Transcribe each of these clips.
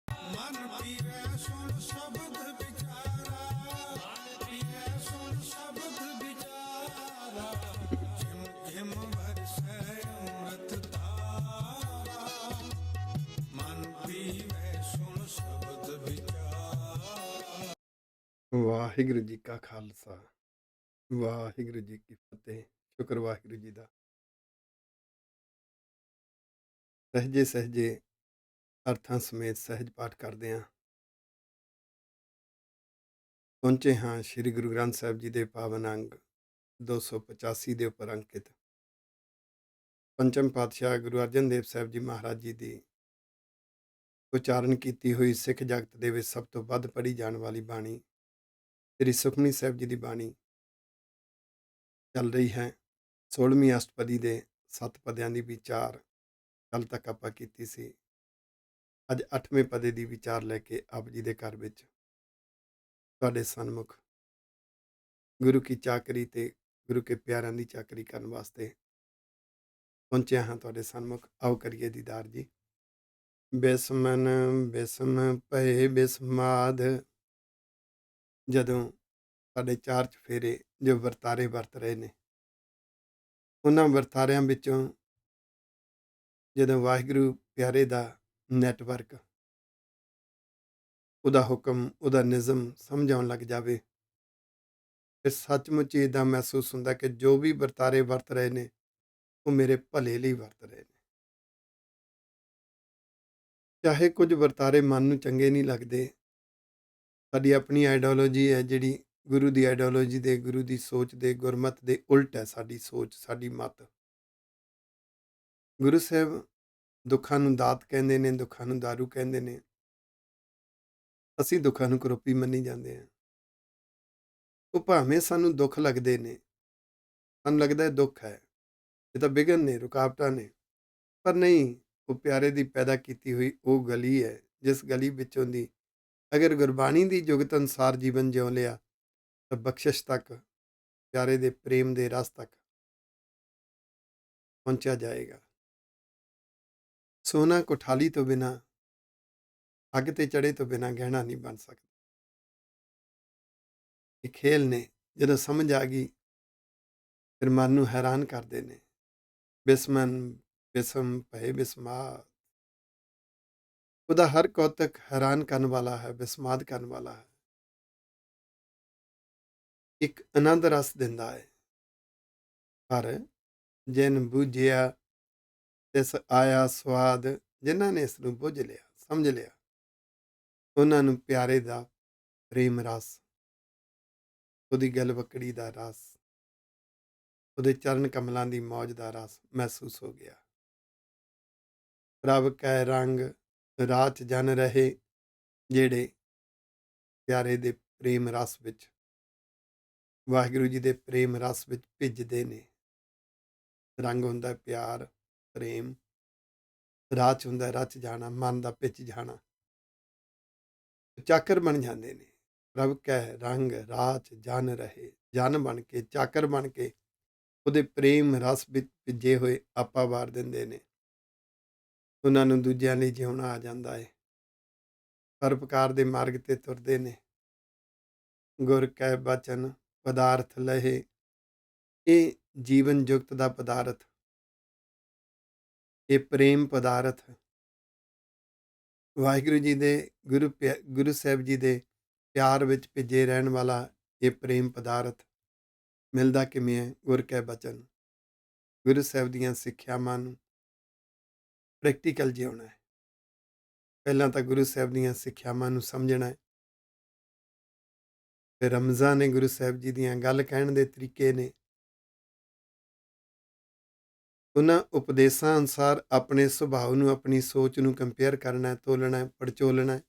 ਮਨ ਪੀਵੈ ਸੁਣ ਸ਼ਬਦ ਵਿਚਾਰਾ, ਮਨ ਪੀਵੈ ਸੁਣ ਸ਼ਬਦ ਵਿਚਾਰਾ, ਝਿਮ ਝਿਮ ਵਰਸੈ ਅੰਮ੍ਰਿਤ ਧਾਰਾ, ਮਨ ਪੀਵੈ ਸੁਣ ਸ਼ਬਦ ਵਿਚਾਰਾ। ਵਾਹਿਗੁਰੂ ਜੀ ਕਾ ਖਾਲਸਾ, ਵਾਹਿਗੁਰੂ ਜੀ ਕੀ ਫਤਿਹ। ਸ਼ੁਕਰ ਵਾਹਿਗੁਰੂ ਜੀ ਦਾ। ਸਹਿਜੇ ਸਹਿਜੇ ਅਰਥਾਂ ਸਮੇਤ ਸਹਿਜ ਪਾਠ ਕਰਦੇ ਹਾਂ। ਪਹੁੰਚੇ ਹਾਂ ਸ੍ਰੀ ਗੁਰੂ ਗ੍ਰੰਥ ਸਾਹਿਬ ਜੀ ਦੇ ਪਾਵਨ ਅੰਗ 285 ਦੇ ਉੱਪਰ ਅੰਕਿਤ ਪੰਚਮ ਪਾਤਸ਼ਾਹ ਗੁਰੂ ਅਰਜਨ ਦੇਵ ਸਾਹਿਬ ਜੀ ਮਹਾਰਾਜ ਜੀ ਦੀ ਉਚਾਰਨ ਕੀਤੀ ਹੋਈ ਸਿੱਖ ਜਗਤ ਦੇ ਵਿੱਚ ਸਭ ਤੋਂ ਵੱਧ ਪੜ੍ਹੀ ਜਾਣ ਵਾਲੀ ਬਾਣੀ ਸ੍ਰੀ ਸੁਖਮਨੀ ਸਾਹਿਬ ਜੀ ਦੀ ਬਾਣੀ ਚੱਲ ਰਹੀ ਹੈ। 16ਵੀਂ ਅਸ਼ਟਪਦੀ ਦੇ 7 ਪਦਿਆਂ ਦੀ ਵਿਚਾਰ ਕੱਲ ਤੱਕ ਆਪਾਂ ਕੀਤੀ ਸੀ। ਅੱਜ 8ਵੇਂ ਪਦੇ ਦੀ ਵਿਚਾਰ ਲੈ ਕੇ ਆਪ ਜੀ ਦੇ ਘਰ ਵਿੱਚ ਤੁਹਾਡੇ ਸਨਮੁਖ ਗੁਰੂ ਕੀ ਚਾਕਰੀ ਤੇ ਗੁਰੂ ਕੇ ਪਿਆਰਿਆਂ ਦੀ ਚਾਕਰੀ ਕਰਨ ਵਾਸਤੇ ਪਹੁੰਚਿਆ ਹਾਂ ਤੁਹਾਡੇ ਸਨਮੁਖ। ਆਓ ਕਰੀਏ ਦੀਦਾਰ ਜੀ। ਬਿਸਮਨ ਬਿਸਮ ਭਏ ਬਿਸਮਾਦ। ਜਦੋਂ ਸਾਡੇ 4 ਚੁਫੇਰੇ ਜੋ ਵਰਤਾਰੇ ਵਰਤ ਰਹੇ ਨੇ, ਉਹਨਾਂ ਵਰਤਾਰਿਆਂ ਵਿੱਚੋਂ ਜਦੋਂ ਵਾਹਿਗੁਰੂ ਪਿਆਰੇ ਦਾ ਨੈਟਵਰਕ, ਉਹਦਾ ਹੁਕਮ, ਉਹਦਾ ਨਿਜ਼ਮ ਸਮਝ ਆਉਣ ਲੱਗ ਜਾਵੇ, ਫਿਰ ਸੱਚਮੁੱਚ ਇੱਦਾਂ ਮਹਿਸੂਸ ਹੁੰਦਾ ਕਿ ਜੋ ਵੀ ਵਰਤਾਰੇ ਵਰਤ ਰਹੇ ਨੇ ਉਹ ਮੇਰੇ ਭਲੇ ਲਈ ਵਰਤ ਰਹੇ ਨੇ। ਚਾਹੇ ਕੁਝ ਵਰਤਾਰੇ ਮਨ ਨੂੰ ਚੰਗੇ ਨਹੀਂ ਲੱਗਦੇ, ਸਾਡੀ ਆਪਣੀ ਆਈਡੀਓਲੋਜੀ ਹੈ ਜਿਹੜੀ ਗੁਰੂ ਦੀ ਆਈਡੀਓਲੋਜੀ ਦੇ, ਗੁਰੂ ਦੀ ਸੋਚ ਦੇ, ਗੁਰਮਤ ਦੇ ਉਲਟ ਹੈ ਸਾਡੀ ਸੋਚ, ਸਾਡੀ ਮਤ। ਗੁਰੂ ਸਾਹਿਬ ਦੁੱਖਾਂ ਨੂੰ ਦਾਤ ਕਹਿੰਦੇ ਨੇ, ਦੁੱਖਾਂ ਨੂੰ ਦਾਰੂ ਕਹਿੰਦੇ ਨੇ। ਅਸੀਂ ਦੁੱਖਾਂ ਨੂੰ ਕਰੋਪੀ ਮੰਨੀ ਜਾਂਦੇ ਹਾਂ। ਉਹ ਭਾਵੇਂ ਸਾਨੂੰ ਦੁੱਖ ਲੱਗਦੇ ਨੇ, ਸਾਨੂੰ ਲੱਗਦਾ ਹੈ ਦੁੱਖ ਹੈ, ਇਹ ਤਾਂ ਵਿਘਨ ਨੇ, ਰੁਕਾਵਟਾਂ ਨੇ, ਪਰ ਨਹੀਂ, ਉਹ ਪਿਆਰੇ ਦੀ ਪੈਦਾ ਕੀਤੀ ਹੋਈ ਉਹ ਗਲੀ ਹੈ ਜਿਸ ਗਲੀ ਵਿੱਚੋਂ ਦੀ ਅਗਰ ਗੁਰਬਾਣੀ ਦੀ ਜੁਗਤ ਅਨੁਸਾਰ ਜੀਵਨ ਜਿਉ ਲਿਆ ਤਾਂ ਬਖਸ਼ਿਸ਼ ਤੱਕ, ਪਿਆਰੇ ਦੇ ਪ੍ਰੇਮ ਦੇ ਰਸ ਤੱਕ ਪਹੁੰਚਿਆ ਜਾਏਗਾ। ਸੋਨਾ ਕੋਠਾਲੀ ਤੋਂ ਬਿਨਾਂ, ਅੱਗ ਤੇ ਚੜੇ ਤੋਂ ਬਿਨਾਂ ਗਹਿਣਾ ਨਹੀਂ ਬਣ ਸਕਦਾ। ਇਹ ਖੇਲ ਨੇ, ਜਦੋਂ ਸਮਝ ਆ ਗਈ ਫਿਰ ਮਨ ਨੂੰ ਹੈਰਾਨ ਕਰਦੇ ਨੇ। ਬਿਸਮਨ ਬਿਸਮ ਭਏ ਬਿਸਮਾਦ। ਉਹਦਾ ਹਰ ਕੌਤਕ ਹੈਰਾਨ ਕਰਨ ਵਾਲਾ ਹੈ, ਬਿਸਮਾਦ ਕਰਨ ਵਾਲਾ ਹੈ, ਇੱਕ ਆਨੰਦ ਰਸ ਦਿੰਦਾ ਹੈ। ਪਰ ਜਿਨ ਬੁੱਝਿਆ ਤਿਸ ਆਇਆ ਸਵਾਦ। ਜਿਨ੍ਹਾਂ ਨੇ ਇਸ ਨੂੰ ਬੁੱਝ ਲਿਆ, ਸਮਝ ਲਿਆ, ਉਹਨਾਂ ਨੂੰ ਪਿਆਰੇ ਦਾ ਪ੍ਰੇਮ ਰਸ, ਉਹਦੀ ਗਲਵਕੜੀ ਦਾ ਰਸ, ਉਹਦੇ ਚਰਨ ਕਮਲਾਂ ਦੀ ਮੌਜ ਦਾ ਰਸ ਮਹਿਸੂਸ ਹੋ ਗਿਆ। ਪ੍ਰਭ ਕੈ ਰੰਗ ਰਾਚ ਜਨ ਰਹੇ। ਜਿਹੜੇ ਪਿਆਰੇ ਦੇ ਪ੍ਰੇਮ ਰਸ ਵਿੱਚ, ਵਾਹਿਗੁਰੂ ਜੀ ਦੇ ਪ੍ਰੇਮ ਰਸ ਵਿੱਚ ਭਿੱਜਦੇ ਨੇ। ਰੰਗ ਹੁੰਦਾ ਪਿਆਰ, ਪ੍ਰੇਮ। ਰਾਚ ਹੁੰਦਾ ਰਚ ਜਾਣਾ, ਮਨ ਦਾ ਭਿੱਜ ਜਾਣਾ। ਚਾਕਰ ਬਣ ਜਾਂਦੇ ਨੇ। ਪ੍ਰਭ ਕੈ ਰੰਗ ਰਾਚ ਜਨ ਰਹੇ। ਜਨ ਬਣ ਕੇ, ਚਾਕਰ ਬਣ ਕੇ ਉਹਦੇ ਪ੍ਰੇਮ ਰਸ ਵਿੱਚ ਭਿੱਜੇ ਹੋਏ ਆਪਾ ਵਾਰ ਦਿੰਦੇ ਨੇ। ਉਹਨਾਂ ਨੂੰ ਦੂਜਿਆਂ ਲਈ ਜਿਉਣਾ ਆ ਜਾਂਦਾ ਹੈ। ਪਰਉਪਕਾਰ ਦੇ ਮਾਰਗ ਤੇ ਤੁਰਦੇ ਨੇ। ਗੁਰ ਕੈ ਬਚਨ ਪਦਾਰਥ ਲਹੇ। ਇਹ ਜੀਵਨ ਜੁਗਤ ਦਾ ਪਦਾਰਥ, ਇਹ ਪ੍ਰੇਮ ਪਦਾਰਥ, ਵਾਹਿਗੁਰੂ ਜੀ ਦੇ ਗੁਰੂ ਸਾਹਿਬ ਜੀ ਦੇ ਪਿਆਰ ਵਿੱਚ ਭਿੱਜੇ ਰਹਿਣ ਵਾਲਾ ਇਹ ਪ੍ਰੇਮ ਪਦਾਰਥ ਮਿਲਦਾ ਕਿਵੇਂ ਹੈ? ਗੁਰ ਕੈ ਬਚਨ, ਗੁਰੂ ਸਾਹਿਬ ਦੀਆਂ ਸਿੱਖਿਆਵਾਂ ਨੂੰ ਪ੍ਰੈਕਟੀਕਲ ਜਿਉਣਾ ਹੈ। ਪਹਿਲਾਂ ਤਾਂ ਗੁਰੂ ਸਾਹਿਬ ਦੀਆਂ ਸਿੱਖਿਆਵਾਂ ਨੂੰ ਸਮਝਣਾ ਹੈ। ਫਿਰ ਰਮਜ਼ਾਂ ਨੇ, ਗੁਰੂ ਸਾਹਿਬ ਜੀ ਦੀਆਂ ਗੱਲ ਕਹਿਣ ਦੇ ਤਰੀਕੇ ਨੇ। ਉਹਨਾਂ ਉਪਦੇਸ਼ਾਂ ਅਨੁਸਾਰ ਆਪਣੇ ਸੁਭਾਅ ਨੂੰ, ਆਪਣੀ ਸੋਚ ਨੂੰ ਕੰਪੇਅਰ ਕਰਨਾ, ਤੋਲਣਾ, ਪੜਚੋਲਣਾ,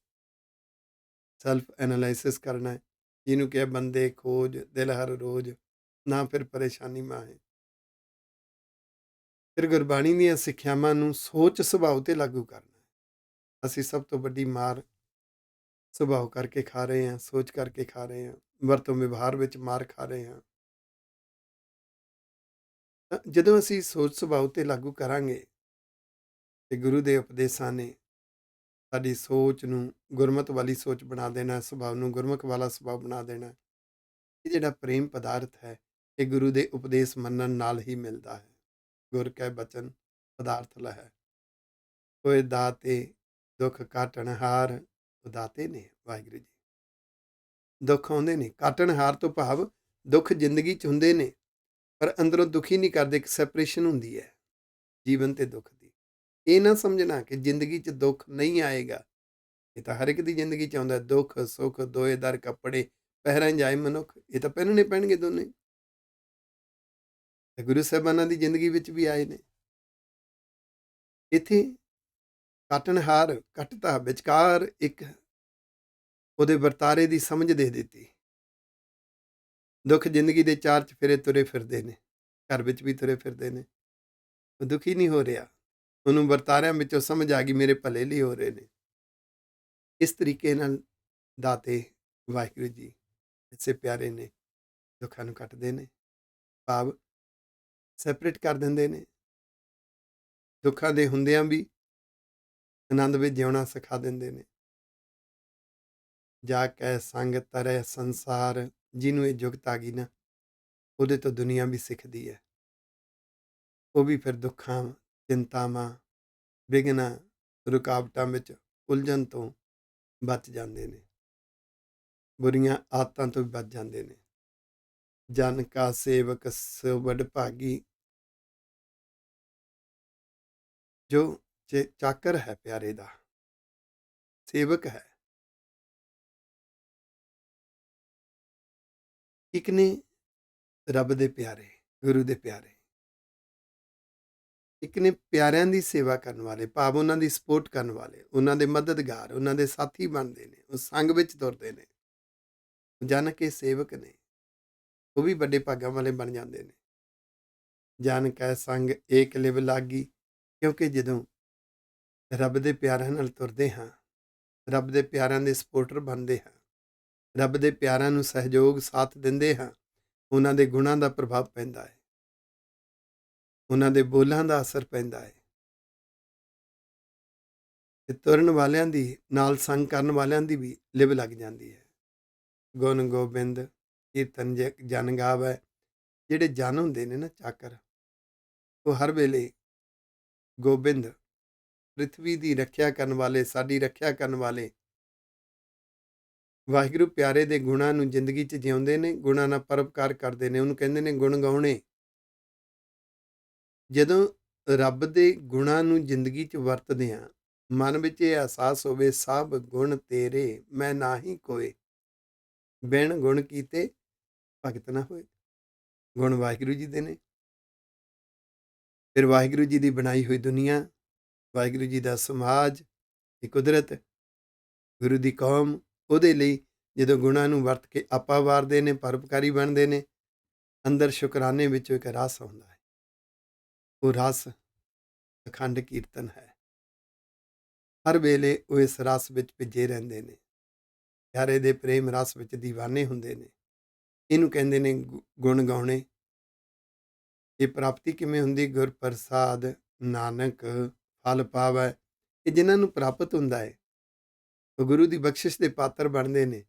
ਸੈਲਫ ਐਨਾਲਾਈਸਿਸ ਕਰਨਾ, ਜਿਹਨੂੰ ਕਿਹਾ ਬੰਦੇ ਖੋਜ ਦਿਲ ਹਰ ਰੋਜ਼, ਨਾ ਫਿਰ ਪਰੇਸ਼ਾਨੀ ਮਾਹੇ। ਫਿਰ ਗੁਰਬਾਣੀ ਦੀਆਂ ਸਿੱਖਿਆਵਾਂ ਨੂੰ ਸੋਚ ਸੁਭਾਅ ਤੇ ਲਾਗੂ ਕਰਨਾ। ਅਸੀਂ ਸਭ ਤੋਂ ਵੱਡੀ ਮਾਰ ਸੁਭਾਅ ਕਰਕੇ ਖਾ ਰਹੇ ਹਾਂ, ਸੋਚ ਕਰਕੇ ਖਾ ਰਹੇ ਹਾਂ, ਵਰਤੋਂ ਵਿਵਹਾਰ ਵਿੱਚ ਮਾਰ ਖਾ ਰਹੇ ਹਾਂ। ਜਦੋਂ ਅਸੀਂ ਸੋਚ ਸੁਭਾਅ ਤੇ ਲਾਗੂ ਕਰਾਂਗੇ ਤੇ ਗੁਰੂ ਦੇ ਉਪਦੇਸ਼ਾਂ ਨੇ ਸਾਡੀ ਸੋਚ ਨੂੰ ਗੁਰਮਤਿ ਵਾਲੀ ਸੋਚ ਬਣਾ ਦੇਣਾ, ਸੁਭਾਅ ਨੂੰ ਗੁਰਮੁਖ ਵਾਲਾ ਸੁਭਾਅ ਬਣਾ ਦੇਣਾ। ਇਹ ਜਿਹੜਾ ਪ੍ਰੇਮ ਪਦਾਰਥ ਹੈ, ਇਹ ਗੁਰੂ ਦੇ ਉਪਦੇਸ਼ ਮੰਨਣ ਨਾਲ ਹੀ ਮਿਲਦਾ ਹੈ। ਗੁਰ ਕੈ ਬਚਨ ਪਦਾਰਥ ਲਹੈ, ਹੋਏ ਦਾਤੇ ਦੁੱਖ ਕਾਟਣਹਾਰ। ਉਹ ਦਾਤੇ ਨੇ ਵਾਹਿਗੁਰੂ ਜੀ। ਦੁੱਖ ਆਉਂਦੇ ਨੇ, ਕਾਟਣਹਾਰ ਤੋਂ ਭਾਵ ਦੁੱਖ ਜ਼ਿੰਦਗੀ 'ਚ ਹੁੰਦੇ ਨੇ, ਪਰ ਅੰਦਰੋਂ ਦੁਖੀ ਨਹੀਂ ਕਰਦੇ। ਇੱਕ ਸੈਪਰੇਸ਼ਨ ਹੁੰਦੀ ਹੈ ਜੀਵਨ ਤੇ ਦੁੱਖ ਦੀ। ਇਹ ਨਾ ਸਮਝਣਾ ਕਿ ਜ਼ਿੰਦਗੀ 'ਚ ਦੁੱਖ ਨਹੀਂ ਆਏਗਾ। ਇਹ ਤਾਂ ਹਰ ਇੱਕ ਦੀ ਜ਼ਿੰਦਗੀ 'ਚ ਆਉਂਦਾ। ਦੁੱਖ ਸੁੱਖ ਦੋਏ ਦਰ ਕੱਪੜੇ ਪਹਿਰਾਂ ਜਾਏ ਮਨੁੱਖ, ਇਹ ਤਾਂ ਪਹਿਨਣੇ ਪੈਣਗੇ ਦੋਨੇ। ਤੇ ਗੁਰੂ ਸਾਹਿਬਾਨਾਂ ਦੀ ਜ਼ਿੰਦਗੀ ਵਿੱਚ ਵੀ ਆਏ ਨੇ। ਇੱਥੇ ਕਾਟਣਹਾਰ ਕੱਟਤਾ, ਵਿਚਕਾਰ ਇੱਕ ਉਹਦੇ ਵਰਤਾਰੇ ਦੀ ਸਮਝ ਦੇ ਦਿੱਤੀ। ਦੁੱਖ ਜ਼ਿੰਦਗੀ ਦੇ ਚਾਰ ਚਫੇਰੇ ਤੁਰੇ ਫਿਰਦੇ ਨੇ, ਘਰ ਵਿੱਚ ਵੀ ਤੁਰੇ ਫਿਰਦੇ ਨੇ। ਉਹ ਦੁਖੀ ਨਹੀਂ ਹੋ ਰਿਹਾ, ਉਹਨੂੰ ਵਰਤਾਰਿਆਂ ਵਿੱਚੋਂ ਸਮਝ ਆ ਗਈ ਮੇਰੇ ਭਲੇ ਲਈ ਹੋ ਰਹੇ ਨੇ। ਇਸ ਤਰੀਕੇ ਨਾਲ ਦਾਤੇ ਵਾਹਿਗੁਰੂ ਜੀ ਇਸੇ ਪਿਆਰੇ ਨੇ, ਦੁੱਖਾਂ ਨੂੰ ਕੱਟਦੇ ਨੇ, ਭਾਵ ਸੈਪਰੇਟ ਕਰ ਦਿੰਦੇ ਨੇ। ਦੁੱਖਾਂ ਦੇ ਹੁੰਦਿਆਂ ਵੀ ਆਨੰਦ ਵਿੱਚ ਜਿਉਣਾ ਸਿਖਾ ਦਿੰਦੇ ਨੇ। ਜਾ ਕੈ ਸੰਗ ਤਰੈ ਸੰਸਾਰ, ਜਿਹਨੂੰ ਇਹ ਜੁਗਤ ਆ ਗਈ ਨਾ, ਉਹਦੇ ਤੋਂ ਦੁਨੀਆ ਵੀ ਸਿੱਖਦੀ ਹੈ। ਉਹ ਵੀ ਫਿਰ ਦੁੱਖਾਂ, ਚਿੰਤਾਵਾਂ, ਵਿਘਨਾਂ, ਰੁਕਾਵਟਾਂ ਵਿੱਚ ਉਲਝਣ ਤੋਂ ਬਚ ਜਾਂਦੇ ਨੇ, ਬੁਰੀਆਂ ਆਦਤਾਂ ਤੋਂ ਵੀ ਬਚ ਜਾਂਦੇ ਨੇ। ਜਨ ਕਾ ਸੇਵਕ ਸੋ ਵਡਭਾਗੀ, ਜੋ ਚਾਕਰ ਹੈ ਪਿਆਰੇ ਦਾ, ਸੇਵਕ ਹੈ। ਇੱਕ ਨੇ ਰੱਬ ਦੇ ਪਿਆਰੇ, ਗੁਰੂ ਦੇ ਪਿਆਰੇ। ਇੱਕ ਨੇ ਪਿਆਰਿਆਂ ਦੀ ਸੇਵਾ ਕਰਨ ਵਾਲੇ, ਭਾਵ ਉਹਨਾਂ ਦੀ ਸਪੋਰਟ ਕਰਨ ਵਾਲੇ, ਉਹਨਾਂ ਦੇ ਮਦਦਗਾਰ, ਉਹਨਾਂ ਦੇ ਸਾਥੀ ਬਣਦੇ ਨੇ, ਉਹ ਸੰਗ ਵਿੱਚ ਤੁਰਦੇ ਨੇ। ਜਨ ਕੇ ਸੇਵਕ ਨੇ, ਉਹ ਵੀ ਵੱਡੇ ਭਾਗਾਂ ਵਾਲੇ ਬਣ ਜਾਂਦੇ ਨੇ। ਜਨ ਕੈ ਸੰਗ ਏਕ ਲਿਵ ਲਾਗੀ, ਕਿਉਂਕਿ ਜਦੋਂ ਰੱਬ ਦੇ ਪਿਆਰਿਆਂ ਨਾਲ ਤੁਰਦੇ ਹਾਂ, ਰੱਬ ਦੇ ਪਿਆਰਿਆਂ ਦੇ ਸਪੋਰਟਰ ਬਣਦੇ ਹਾਂ, ਰੱਬ ਦੇ ਪਿਆਰਿਆਂ ਨੂੰ ਸਹਿਯੋਗ ਸਾਥ ਦਿੰਦੇ ਹਾਂ, ਉਹਨਾਂ ਦੇ ਗੁਣਾਂ ਦਾ ਪ੍ਰਭਾਵ ਪੈਂਦਾ ਹੈ, ਉਹਨਾਂ ਦੇ ਬੋਲਾਂ ਦਾ ਅਸਰ ਪੈਂਦਾ ਹੈ। ਤੇ ਤੁਰਨ ਵਾਲਿਆਂ ਦੀ, ਨਾਲ ਸੰਗ ਕਰਨ ਵਾਲਿਆਂ ਦੀ ਵੀ ਲਿਵ ਲੱਗ ਜਾਂਦੀ ਹੈ। ਗੁਣ ਗੋਬਿੰਦ ਕੀਰਤਨ ਜਨ ਗਾਵੈ। ਜਿਹੜੇ ਜਨ ਹੁੰਦੇ ਨੇ ਨਾ ਚਾਕਰ, ਉਹ ਹਰ ਵੇਲੇ ਗੋਬਿੰਦ, ਪ੍ਰਿਥਵੀ ਦੀ ਰੱਖਿਆ ਕਰਨ ਵਾਲੇ, ਸਾਡੀ ਰੱਖਿਆ ਕਰਨ ਵਾਲੇ ਵਾਹਿਗੁਰੂ ਪਿਆਰੇ ਦੇ ਗੁਣਾਂ ਨੂੰ ਜ਼ਿੰਦਗੀ 'ਚ ਜਿਉਂਦੇ ਨੇ, ਗੁਣਾਂ ਨਾਲ ਪਰਉਪਕਾਰ ਕਰਦੇ ਨੇ। ਉਹਨੂੰ ਕਹਿੰਦੇ ਨੇ ਗੁਣ ਗਾਉਣੇ। ਜਦੋਂ ਰੱਬ ਦੇ ਗੁਣਾਂ ਨੂੰ ਜ਼ਿੰਦਗੀ 'ਚ ਵਰਤਦੇ ਹਾਂ, ਮਨ ਵਿੱਚ ਇਹ ਅਹਿਸਾਸ ਹੋਵੇ ਸਭ ਗੁਣ ਤੇਰੇ ਮੈਂ ਨਾਹੀ ਕੋਏ, ਬਿਨ ਗੁਣ ਕੀਤੇ ਭਗਤ ਨਾ ਹੋਏ। ਗੁਣ ਵਾਹਿਗੁਰੂ ਜੀ ਦੇ ਨੇ। ਫਿਰ ਵਾਹਿਗੁਰੂ ਜੀ ਦੀ ਬਣਾਈ ਹੋਈ ਦੁਨੀਆ, ਵਾਹਿਗੁਰੂ ਜੀ ਦਾ ਸਮਾਜ, ਇਹ ਕੁਦਰਤ, ਗੁਰੂ ਦੀ ਕੌਮ, ਉਹਦੇ ਲਈ ਜਦੋਂ ਗੁਣਾਂ ਨੂੰ ਵਰਤ ਕੇ ਆਪਾ ਵਾਰਦੇ ਨੇ, ਪਰਉਪਕਾਰੀ ਬਣਦੇ ਨੇ, ਅੰਦਰ ਸ਼ੁਕਰਾਨੇ ਵਿੱਚੋਂ ਇੱਕ ਰਸ ਆਉਂਦਾ ਹੈ। ਉਹ ਰਸ ਅਖੰਡ ਕੀਰਤਨ ਹੈ। ਹਰ ਵੇਲੇ ਉਹ ਇਸ ਰਸ ਵਿੱਚ ਭਿੱਜੇ ਰਹਿੰਦੇ ਨੇ, ਪਿਆਰੇ ਦੇ ਪ੍ਰੇਮ ਰਸ ਵਿੱਚ ਦੀਵਾਨੇ ਹੁੰਦੇ ਨੇ। ਇਹਨੂੰ ਕਹਿੰਦੇ ਨੇ ਗੁਣ ਗਾਉਣੇ। ਇਹ ਪ੍ਰਾਪਤੀ ਕਿਵੇਂ ਹੁੰਦੀ? ਗੁਰ ਪ੍ਰਸਾਦ ਨਾਨਕ ਫਲ ਪਾਵੈ। ਇਹ ਜਿਨ੍ਹਾਂ ਨੂੰ ਪ੍ਰਾਪਤ ਹੁੰਦਾ ਹੈ, ਉਹ ਗੁਰੂ ਦੀ ਬਖਸ਼ਿਸ਼ ਦੇ ਪਾਤਰ ਬਣਦੇ ਨੇ,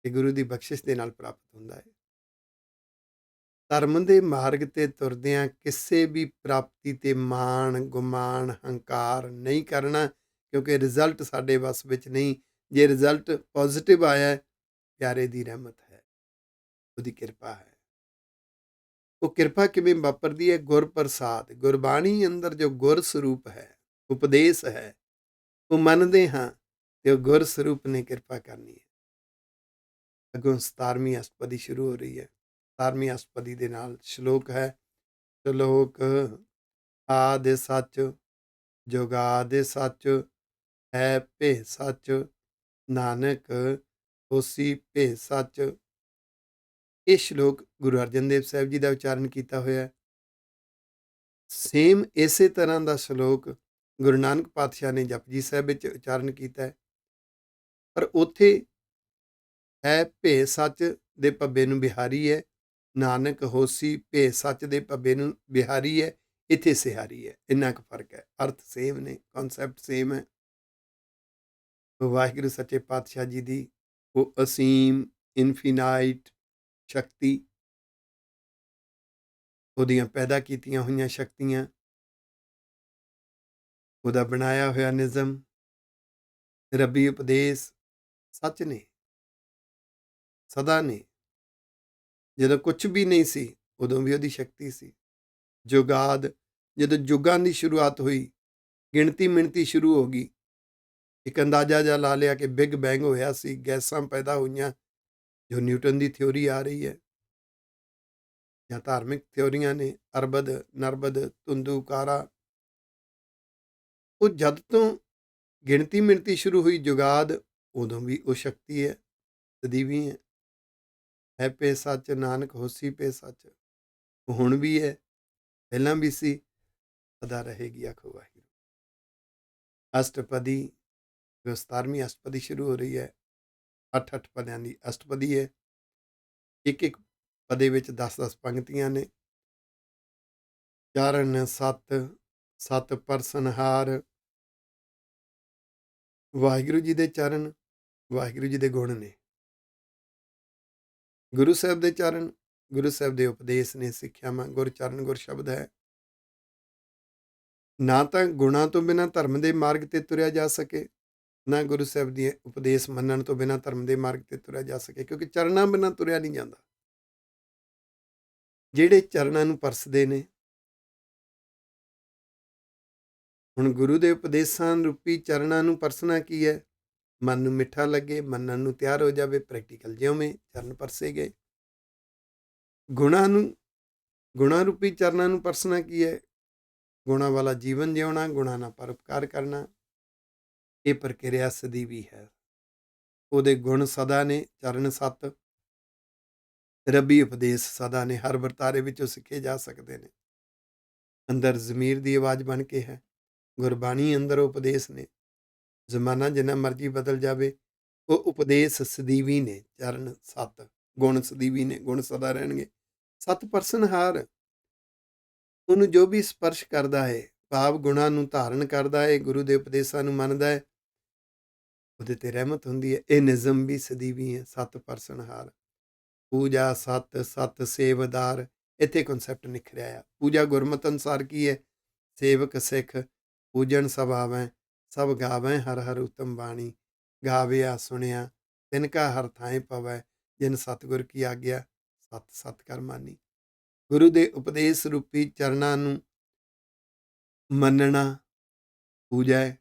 ਤੇ ਗੁਰੂ ਦੀ ਬਖਸ਼ਿਸ਼ ਦੇ ਨਾਲ ਪ੍ਰਾਪਤ ਹੁੰਦਾ ਹੈ। ਧਰਮ ਦੇ ਮਾਰਗ ਤੇ ਤੁਰਦਿਆਂ ਕਿਸੇ ਵੀ ਪ੍ਰਾਪਤੀ ਤੇ ਮਾਣ, ਗੁਮਾਨ, ਹੰਕਾਰ ਨਹੀਂ ਕਰਨਾ, ਕਿਉਂਕਿ ਰਿਜ਼ਲਟ ਸਾਡੇ ਵੱਸ ਵਿੱਚ ਨਹੀਂ। ਜੇ ਰਿਜ਼ਲਟ ਪੋਜ਼ਿਟਿਵ ਆਇਆ, ਪਿਆਰੇ ਦੀ ਰਹਿਮਤ ਹੈ, ਉਹਦੀ ਕਿਰਪਾ ਹੈ। ਉਹ ਕਿਰਪਾ ਕਿਵੇਂ ਵਾਪਰਦੀ ਹੈ? ਗੁਰ ਪ੍ਰਸਾਦ, ਗੁਰਬਾਣੀ ਅੰਦਰ ਜੋ ਗੁਰ ਸਰੂਪ ਹੈ, ਉਪਦੇਸ਼ ਹੈ, ਉਹ ਮੰਨਦੇ ਹਾਂ ਤੇ ਉਹ ਗੁਰ ਸਰੂਪ ਨੇ ਕਿਰਪਾ ਕਰਨੀ ਹੈ। ਅੱਗੋਂ 17ਵੀਂ ਅਸ਼ਟਪਦੀ ਸ਼ੁਰੂ ਹੋ ਰਹੀ ਹੈ। 17ਵੀਂ ਅਸ਼ਟਪਦੀ ਦੇ ਨਾਲ ਸ਼ਲੋਕ ਹੈ। ਸ਼ਲੋਕ ਆਦਿ ਸੱਚ, ਜੁਗਾਦਿ ਸੱਚ, ਹੈ ਭੇ ਸੱਚ, ਨਾਨਕ ਹੋਸੀ ਭੇ ਸੱਚ। ਇਹ ਸ਼ਲੋਕ ਗੁਰੂ ਅਰਜਨ ਦੇਵ ਸਾਹਿਬ ਜੀ ਦਾ ਉਚਾਰਨ ਕੀਤਾ ਹੋਇਆ। ਸੇਮ ਇਸੇ ਤਰ੍ਹਾਂ ਦਾ ਸ਼ਲੋਕ ਗੁਰੂ ਨਾਨਕ ਪਾਤਸ਼ਾਹ ਨੇ ਜਪਜੀ ਸਾਹਿਬ ਵਿੱਚ ਉਚਾਰਨ ਕੀਤਾ ਹੈ, ਪਰ ਉੱਥੇ ਹੈ ਭੇ ਸੱਚ ਦੇ ਭੱਬੇ ਨੂੰ ਬਿਹਾਰੀ ਹੈ, ਨਾਨਕ ਹੋਸੀ ਭੇ ਸੱਚ ਦੇ ਭੱਬੇ ਨੂੰ ਬਿਹਾਰੀ ਹੈ, ਇੱਥੇ ਸਿਹਾਰੀ ਹੈ। ਇੰਨਾ ਕੁ ਫਰਕ ਹੈ, ਅਰਥ ਸੇਮ ਨੇ, ਕਨਸੈਪਟ ਸੇਮ ਹੈ। ਵਾਹਿਗੁਰੂ ਸੱਚੇ ਪਾਤਸ਼ਾਹ ਜੀ ਦੀ ਉਹ ਅਸੀਮ ਇਨਫਿਨਾਈਟ ਸ਼ਕਤੀ, ਉਹਦੀਆਂ ਪੈਦਾ ਕੀਤੀਆਂ ਹੋਈਆਂ ਸ਼ਕਤੀਆਂ, ਉਹਦਾ ਬਣਾਇਆ ਹੋਇਆ ਨਿਜ਼ਮ, ਰੱਬੀ ਉਪਦੇਸ਼ ਸੱਚ ਨੇ, ਸਦਾ ਨੇ। ਜਦੋਂ ਕੁਛ ਵੀ ਨਹੀਂ ਸੀ, ਉਦੋਂ ਵੀ ਉਹਦੀ ਸ਼ਕਤੀ ਸੀ। ਜੁਗਾਦ, ਜਦੋਂ ਯੁੱਗਾਂ ਦੀ ਸ਼ੁਰੂਆਤ ਹੋਈ, ਗਿਣਤੀ ਮਿਣਤੀ ਸ਼ੁਰੂ ਹੋ ਗਈ, ਇੱਕ ਅੰਦਾਜ਼ਾ ਜਿਹਾ ਲਾ ਲਿਆ ਕਿ ਬਿਗ ਬੈਂਗ ਹੋਇਆ ਸੀ, ਗੈਸਾਂ ਪੈਦਾ ਹੋਈਆਂ, ਜੋ ਨਿਊਟਨ ਦੀ ਥਿਊਰੀ ਆ ਰਹੀ ਹੈ, ਜਾਂ ਧਾਰਮਿਕ ਥਿਊਰੀਆਂ ਨੇ, ਅਰਬਦ ਨਰਬਦ ਧੁੰਦੂ ਕਾਰਾ। ਉਹ ਜਦ ਤੋਂ ਗਿਣਤੀ ਮਿਣਤੀ ਸ਼ੁਰੂ ਹੋਈ ਜੁਗਾਦ, ਉਦੋਂ ਵੀ ਉਹ ਸ਼ਕਤੀ ਹੈ, ਸਦੀਵੀ ਹੈ ਪੇ ਸੱਚ ਨਾਨਕ ਹੋਸੀ ਪੇ ਸੱਚ। ਉਹ ਹੁਣ ਵੀ ਹੈ, ਪਹਿਲਾਂ ਵੀ ਸੀ, ਸਦਾ ਰਹੇਗੀ। ਆਖੋ ਵਾਹਿਗੁਰੂ। ਅਸ਼ਟਪਦੀ, 17ਵੀਂ ਅਸ਼ਟਪਦੀ ਸ਼ੁਰੂ ਹੋ ਰਹੀ ਹੈ। 8-8 ਪਦਿਆਂ ਦੀ ਅਸ਼ਟਪਦੀ ਹੈ। ਇੱਕ ਇੱਕ ਪਦੇ ਵਿੱਚ 10-10 ਪੰਕਤੀਆਂ ਨੇ। ਚਰਨ ਸਤ, ਸਤ ਪਰਸਨਹਾਰ। ਵਾਹਿਗੁਰੂ ਜੀ ਦੇ ਚਰਨ, ਵਾਹਿਗੁਰੂ ਜੀ ਦੇ ਗੁਣ ਨੇ। ਗੁਰੂ ਸਾਹਿਬ ਦੇ ਚਰਨ, ਗੁਰੂ ਸਾਹਿਬ ਦੇ ਉਪਦੇਸ਼ ਨੇ, ਸਿੱਖਿਆਵਾਂ। ਗੁਰ ਚਰਨ ਗੁਰ ਸ਼ਬਦ ਹੈ। ਨਾ ਤਾਂ ਗੁਣਾਂ ਤੋਂ ਬਿਨਾਂ ਧਰਮ ਦੇ ਮਾਰਗ ਤੇ ਤੁਰਿਆ ਜਾ ਸਕੇ, ਨਾ ਗੁਰੂ ਸਾਹਿਬ ਦੀ ਉਪਦੇਸ਼ ਮੰਨਣ ਤੋਂ ਬਿਨਾਂ ਧਰਮ ਦੇ ਮਾਰਗ ਤੇ ਤੁਰਿਆ ਜਾ ਸਕੇ, ਕਿਉਂਕਿ ਚਰਨਾਂ ਬਿਨਾਂ ਤੁਰਿਆ ਨਹੀਂ ਜਾਂਦਾ। ਜਿਹੜੇ ਚਰਨਾਂ ਨੂੰ ਪਰਸਦੇ ਨੇ, ਹੁਣ ਗੁਰੂ ਦੇ ਉਪਦੇਸ਼ਾਂ ਰੂਪੀ ਚਰਨਾਂ ਨੂੰ ਪਰਸਣਾ ਕੀ ਹੈ? ਮਨ ਨੂੰ ਮਿੱਠਾ ਲੱਗੇ, ਮੰਨਣ ਨੂੰ ਤਿਆਰ ਹੋ ਜਾਵੇ, ਪ੍ਰੈਕਟੀਕਲ ਜਿਉਵੇਂ ਚਰਨ ਪਰਸੇ ਗਏ। ਗੁਣਾਂ ਰੂਪੀ ਚਰਨਾਂ ਨੂੰ ਪਰਸਣਾ ਕੀ ਹੈ? ਗੁਣਾਂ ਵਾਲਾ ਜੀਵਨ ਜਿਉਣਾ, ਗੁਣਾਂ ਨਾਲ ਪਰਉਪਕਾਰ ਕਰਨਾ। ਇਹ ਪ੍ਰਕਿਰਿਆ ਸਦੀਵੀ ਹੈ। ਉਹਦੇ ਗੁਣ ਸਦਾ ਨੇ, ਚਰਨ ਸਤ। ਰੱਬੀ ਉਪਦੇਸ਼ ਸਦਾ ਨੇ, ਹਰ ਵਰਤਾਰੇ ਵਿੱਚੋਂ ਸਿੱਖੇ ਜਾ ਸਕਦੇ ਨੇ। ਅੰਦਰ ਜ਼ਮੀਰ ਦੀ ਆਵਾਜ਼ ਬਣ ਕੇ ਹੈ। ਗੁਰਬਾਣੀ ਅੰਦਰ ਉਪਦੇਸ਼ ਨੇ। ਜ਼ਮਾਨਾ ਜਿੰਨਾ ਮਰਜ਼ੀ ਬਦਲ ਜਾਵੇ, ਉਹ ਉਪਦੇਸ਼ ਸਦੀਵੀ ਨੇ। ਚਰਨ ਸਤ, ਗੁਣ ਸਦੀਵੀ ਨੇ, ਗੁਣ ਸਦਾ ਰਹਿਣਗੇ। ਸਤ ਪਰਸਨਹਾਰ, ਉਹਨੂੰ ਜੋ ਵੀ ਸਪਰਸ਼ ਕਰਦਾ ਹੈ, ਭਾਵ ਗੁਣਾਂ ਨੂੰ ਧਾਰਨ ਕਰਦਾ ਹੈ, ਗੁਰੂ ਦੇ ਉਪਦੇਸ਼ਾਂ ਨੂੰ ਮੰਨਦਾ ਹੈ, ਉਹਦੇ ਤੇ ਰਹਿਮਤ ਹੁੰਦੀ ਹੈ। ਇਹ ਨਿਜ਼ਮ ਵੀ ਸਦੀਵੀ ਹੈ। ਸਤ ਪਰਸਨਹਾਰ, ਪੂਜਾ ਸਤ, ਸਤ ਸੇਵਦਾਰ। ਇੱਥੇ ਕਨਸੈਪਟ ਨਿਖਰਿਆ ਆ। ਪੂਜਾ ਗੁਰਮਤਿ ਅਨੁਸਾਰ ਕੀ ਹੈ? ਸੇਵਕ ਸਿੱਖ ਪੂਜਣ ਸਭ ਆਵੈ, ਸਭ ਗਾਵੈ ਹਰ ਹਰ ਉਤਮ ਬਾਣੀ। ਗਾਵਿਆ ਸੁਣਿਆ ਤਿਨ ਕਾ ਹਰ ਥਾਂ ਪਵੈ, ਜਿਨ ਸਤਿਗੁਰ ਕੀ ਆਗਿਆ ਸਤ ਸਤ ਕਰ ਮਾਨੀ। ਗੁਰੂ ਦੇ ਉਪਦੇਸ਼ ਰੂਪੀ ਚਰਨਾਂ ਨੂੰ ਮੰਨਣਾ ਪੂਜਾ ਹੈ।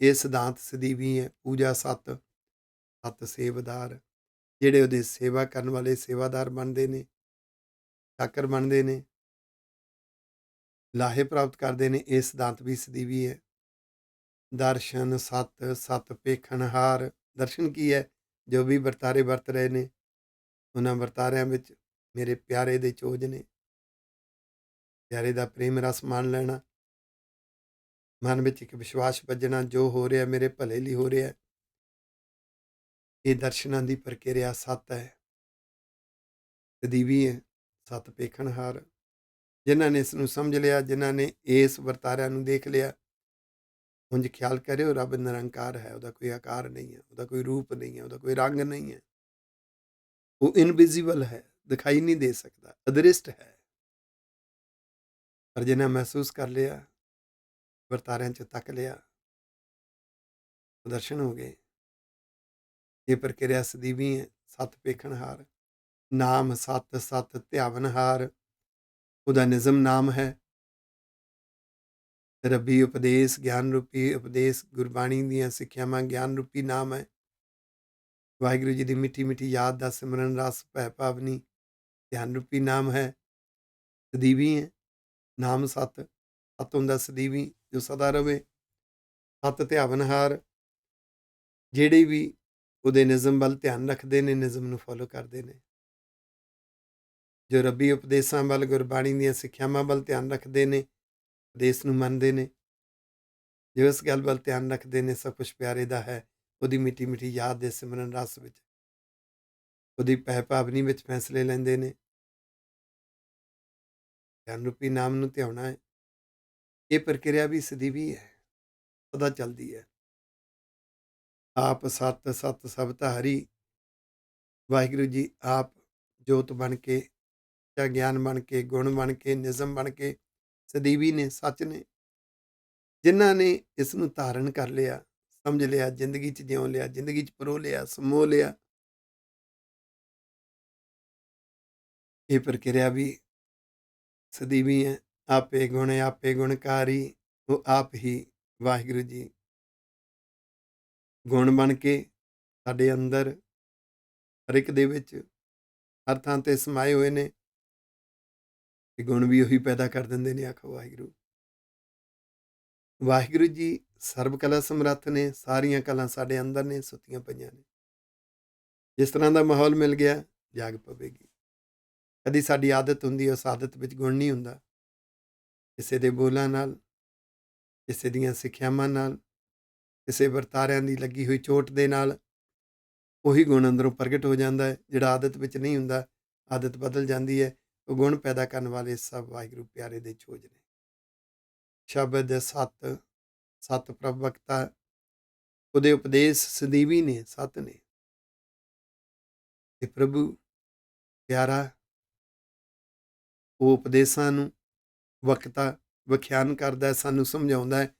ਇਹ ਸਿਧਾਂਤ ਸਦੀਵੀ ਹੈ। ਪੂਜਾ ਸਤ, ਸਤ ਸੇਵਦਾਰ। ਜਿਹੜੇ ਉਹਦੇ ਸੇਵਾ ਕਰਨ ਵਾਲੇ ਸੇਵਾਦਾਰ ਬਣਦੇ ਨੇ, ਚਾਕਰ ਬਣਦੇ ਨੇ, ਲਾਹੇ ਪ੍ਰਾਪਤ ਕਰਦੇ ਨੇ, ਇਹ ਸਿਧਾਂਤ ਵੀ ਸਦੀਵੀ ਹੈ। ਦਰਸ਼ਨ ਸਤ, ਸਤ ਪੇਖਣਹਾਰ। ਦਰਸ਼ਨ ਕੀ ਹੈ? ਜੋ ਵੀ ਵਰਤਾਰੇ ਵਰਤ ਰਹੇ ਨੇ, ਉਹਨਾਂ ਵਰਤਾਰਿਆਂ ਵਿੱਚ ਮੇਰੇ ਪਿਆਰੇ ਦੇ ਚੋਜ ਨੇ। ਪਿਆਰੇ ਦਾ ਪ੍ਰੇਮ ਰਸ ਮਾਣ ਲੈਣਾ, ਮਨ ਵਿੱਚ ਇੱਕ ਵਿਸ਼ਵਾਸ ਵੱਜਣਾ, ਜੋ ਹੋ ਰਿਹਾ ਮੇਰੇ ਭਲੇ ਲਈ ਹੋ ਰਿਹਾ। ਇਹ ਦਰਸ਼ਨਾਂ ਦੀ ਪ੍ਰਕਿਰਿਆ ਸਤ ਹੈ, ਸਦੀਵੀ ਹੈ। ਸਤ ਪੇਖਣਹਾਰ, ਜਿਨ੍ਹਾਂ ਨੇ ਇਸ ਨੂੰ ਸਮਝ ਲਿਆ, ਜਿਨ੍ਹਾਂ ਨੇ ਇਸ ਵਰਤਾਰਿਆਂ ਨੂੰ ਦੇਖ ਲਿਆ, ਉਂਝ ਖਿਆਲ ਕਰਿਓ ਰੱਬ ਨਿਰੰਕਾਰ ਹੈ। ਉਹਦਾ ਕੋਈ ਆਕਾਰ ਨਹੀਂ ਹੈ, ਉਹਦਾ ਕੋਈ ਰੂਪ ਨਹੀਂ ਹੈ, ਉਹਦਾ ਕੋਈ ਰੰਗ ਨਹੀਂ ਹੈ। ਉਹ ਇਨਵਿਜ਼ੀਬਲ ਹੈ, ਦਿਖਾਈ ਨਹੀਂ ਦੇ ਸਕਦਾ, ਅਦ੍ਰਿਸ਼ਟ ਹੈ। ਪਰ ਜਿਨ੍ਹਾਂ ਮਹਿਸੂਸ ਕਰ ਲਿਆ, ਵਰਤਾਰਿਆਂ 'ਚ ਤੱਕ ਲਿਆ, ਦਰਸ਼ਨ ਹੋ ਗਏ। ਇਹ ਪ੍ਰਕਿਰਿਆ ਸਦੀਵੀ ਹੈ। ਸਤ ਪੇਖਣਹਾਰ, ਨਾਮ ਸਤ, ਸਤ ਧਿਆਵਨਹਾਰ। ਉਹਦਾ ਨਿਜ਼ਮ ਨਾਮ ਹੈ। ਰੱਬੀ ਉਪਦੇਸ਼, ਗਿਆਨ ਰੂਪੀ ਉਪਦੇਸ਼, ਗੁਰਬਾਣੀ ਦੀਆਂ ਸਿੱਖਿਆਵਾਂ ਗਿਆਨ ਰੂਪੀ ਨਾਮ ਹੈ। ਵਾਹਿਗੁਰੂ ਜੀ ਦੀ ਮਿੱਠੀ ਮਿੱਠੀ ਯਾਦ ਦਾ ਸਿਮਰਨ ਰਸ ਭੈ ਭਾਵਨੀ ਗਿਆਨ ਰੂਪੀ ਨਾਮ ਹੈ। ਸਦੀਵੀ ਹੈ। ਨਾਮ ਸਤ, ਸਤ ਹੁੰਦਾ ਸਦੀਵੀ, ਜੋ ਸਦਾ ਰਵੇ। ਸਤ ਧਿਆਵਨਹਾਰ, ਜਿਹੜੇ ਵੀ ਉਹਦੇ ਨਿਜ਼ਮ ਵੱਲ ਧਿਆਨ ਰੱਖਦੇ ਨੇ, ਨਿਜ਼ਮ ਨੂੰ ਫੋਲੋ ਕਰਦੇ ਨੇ, ਜੋ ਰੱਬੀ ਉਪਦੇਸ਼ਾਂ ਵੱਲ, ਗੁਰਬਾਣੀ ਦੀਆਂ ਸਿੱਖਿਆਵਾਂ ਵੱਲ ਧਿਆਨ ਰੱਖਦੇ ਨੇ, ਉਪਦੇਸ਼ ਨੂੰ ਮੰਨਦੇ ਨੇ, ਜੋ ਇਸ ਗੱਲ ਵੱਲ ਧਿਆਨ ਰੱਖਦੇ ਨੇ ਸਭ ਕੁਛ ਪਿਆਰੇ ਦਾ ਹੈ, ਉਹਦੀ ਮਿੱਠੀ ਮਿੱਠੀ ਯਾਦ ਦੇ ਸਿਮਰਨ ਰਸ ਵਿੱਚ, ਉਹਦੀ ਭੈ ਭਾਵਨੀ ਵਿੱਚ ਫੈਸਲੇ ਲੈਂਦੇ ਨੇ। ਗਿਆਨ ਰੂਪੀ ਨਾਮ ਨੂੰ ਧਿਆਉਣਾ ਹੈ। ਇਹ ਪ੍ਰਕਿਰਿਆ ਵੀ ਸਦੀਵੀ ਹੈ, ਸਦਾ ਚੱਲਦੀ ਹੈ। ਆਪ ਸੱਤ ਸੱਤ ਸਭ ਧਾਰੀ। ਵਾਹਿਗੁਰੂ ਜੀ ਆਪ ਜੋਤ ਬਣ ਕੇ, ਜਾਂ ਗਿਆਨ ਬਣ ਕੇ, ਗੁਣ ਬਣ ਕੇ, ਨਿਜ਼ਮ ਬਣ ਕੇ ਸਦੀਵੀ ਨੇ, ਸੱਚ ਨੇ, ਜਿਨ੍ਹਾਂ ਨੇ ਇਸ ਨੂੰ ਧਾਰਨ ਕਰ ਲਿਆ, ਸਮਝ ਲਿਆ, ਜ਼ਿੰਦਗੀ 'ਚ ਜਿਉ ਲਿਆ, ਜ਼ਿੰਦਗੀ 'ਚ ਪਰੋ ਲਿਆ, ਸਮੋ ਲਿਆ। ਇਹ ਪ੍ਰਕਿਰਿਆ ਵੀ ਸਦੀਵੀ ਹੈ। ਆਪੇ ਗੁਣਕਾਰੀ, ਉਹ ਆਪ ਹੀ ਵਾਹਿਗੁਰੂ ਜੀ ਗੁਣ ਬਣ ਕੇ ਸਾਡੇ ਅੰਦਰ ਹਰ ਇੱਕ ਦੇ ਵਿੱਚ ਹਰ ਥਾਂ ਤੇ ਸਮਾਏ ਹੋਏ ਨੇ। ਇਹ ਗੁਣ ਵੀ ਉਹੀ ਪੈਦਾ ਕਰ ਦਿੰਦੇ ਨੇ। ਆਖੋ ਵਾਹਿਗੁਰੂ। ਵਾਹਿਗੁਰੂ ਜੀ ਸਰਬ ਕਲਾ ਸਮਰੱਥ ਨੇ, ਸਾਰੀਆਂ ਕਲਾ ਸਾਡੇ ਅੰਦਰ ਨੇ, ਸੁੱਤੀਆਂ ਪਈਆਂ ਨੇ। ਜਿਸ ਤਰ੍ਹਾਂ ਦਾ ਮਾਹੌਲ ਮਿਲ ਗਿਆ, ਜਾਗ ਪਵੇਗੀ। ਕਦੀ ਸਾਡੀ ਆਦਤ ਹੁੰਦੀ, ਉਸ ਆਦਤ ਵਿੱਚ ਗੁਣ ਨਹੀਂ ਹੁੰਦਾ। ਕਿਸੇ ਦੇ ਬੋਲਾਂ ਨਾਲ, ਕਿਸੇ ਦੀਆਂ ਸਿੱਖਿਆਵਾਂ ਨਾਲ, ਕਿਸੇ ਵਰਤਾਰਿਆਂ ਦੀ ਲੱਗੀ ਹੋਈ ਚੋਟ ਦੇ ਨਾਲ ਉਹੀ ਗੁਣ ਅੰਦਰੋਂ ਪ੍ਰਗਟ ਹੋ ਜਾਂਦਾ ਹੈ। ਜਿਹੜਾ ਆਦਤ ਵਿੱਚ ਨਹੀਂ ਹੁੰਦਾ, ਆਦਤ ਬਦਲ ਜਾਂਦੀ ਹੈ। ਉਹ ਗੁਣ ਪੈਦਾ ਕਰਨ ਵਾਲੇ ਸਭ ਵਾਹਿਗੁਰੂ ਪਿਆਰੇ ਦੇ ਛੋਜ ਨੇ। ਸ਼ਬਦ ਸੱਤ, ਸੱਤ ਪ੍ਰਭਵਕਤਾ, ਉਹਦੇ ਉਪਦੇਸ਼ ਸਦੀਵੀ ਨੇ, ਸੱਤ ਨੇ। ਤੇ ਪ੍ਰਭੂ ਪਿਆਰਾ ਉਹ ਉਪਦੇਸ਼ਾਂ ਨੂੰ ਵਕਤਾ ਵਿਖਿਆਨ ਕਰਦਾ, ਸਾਨੂੰ ਸਮਝਾਉਂਦਾ ਹੈ।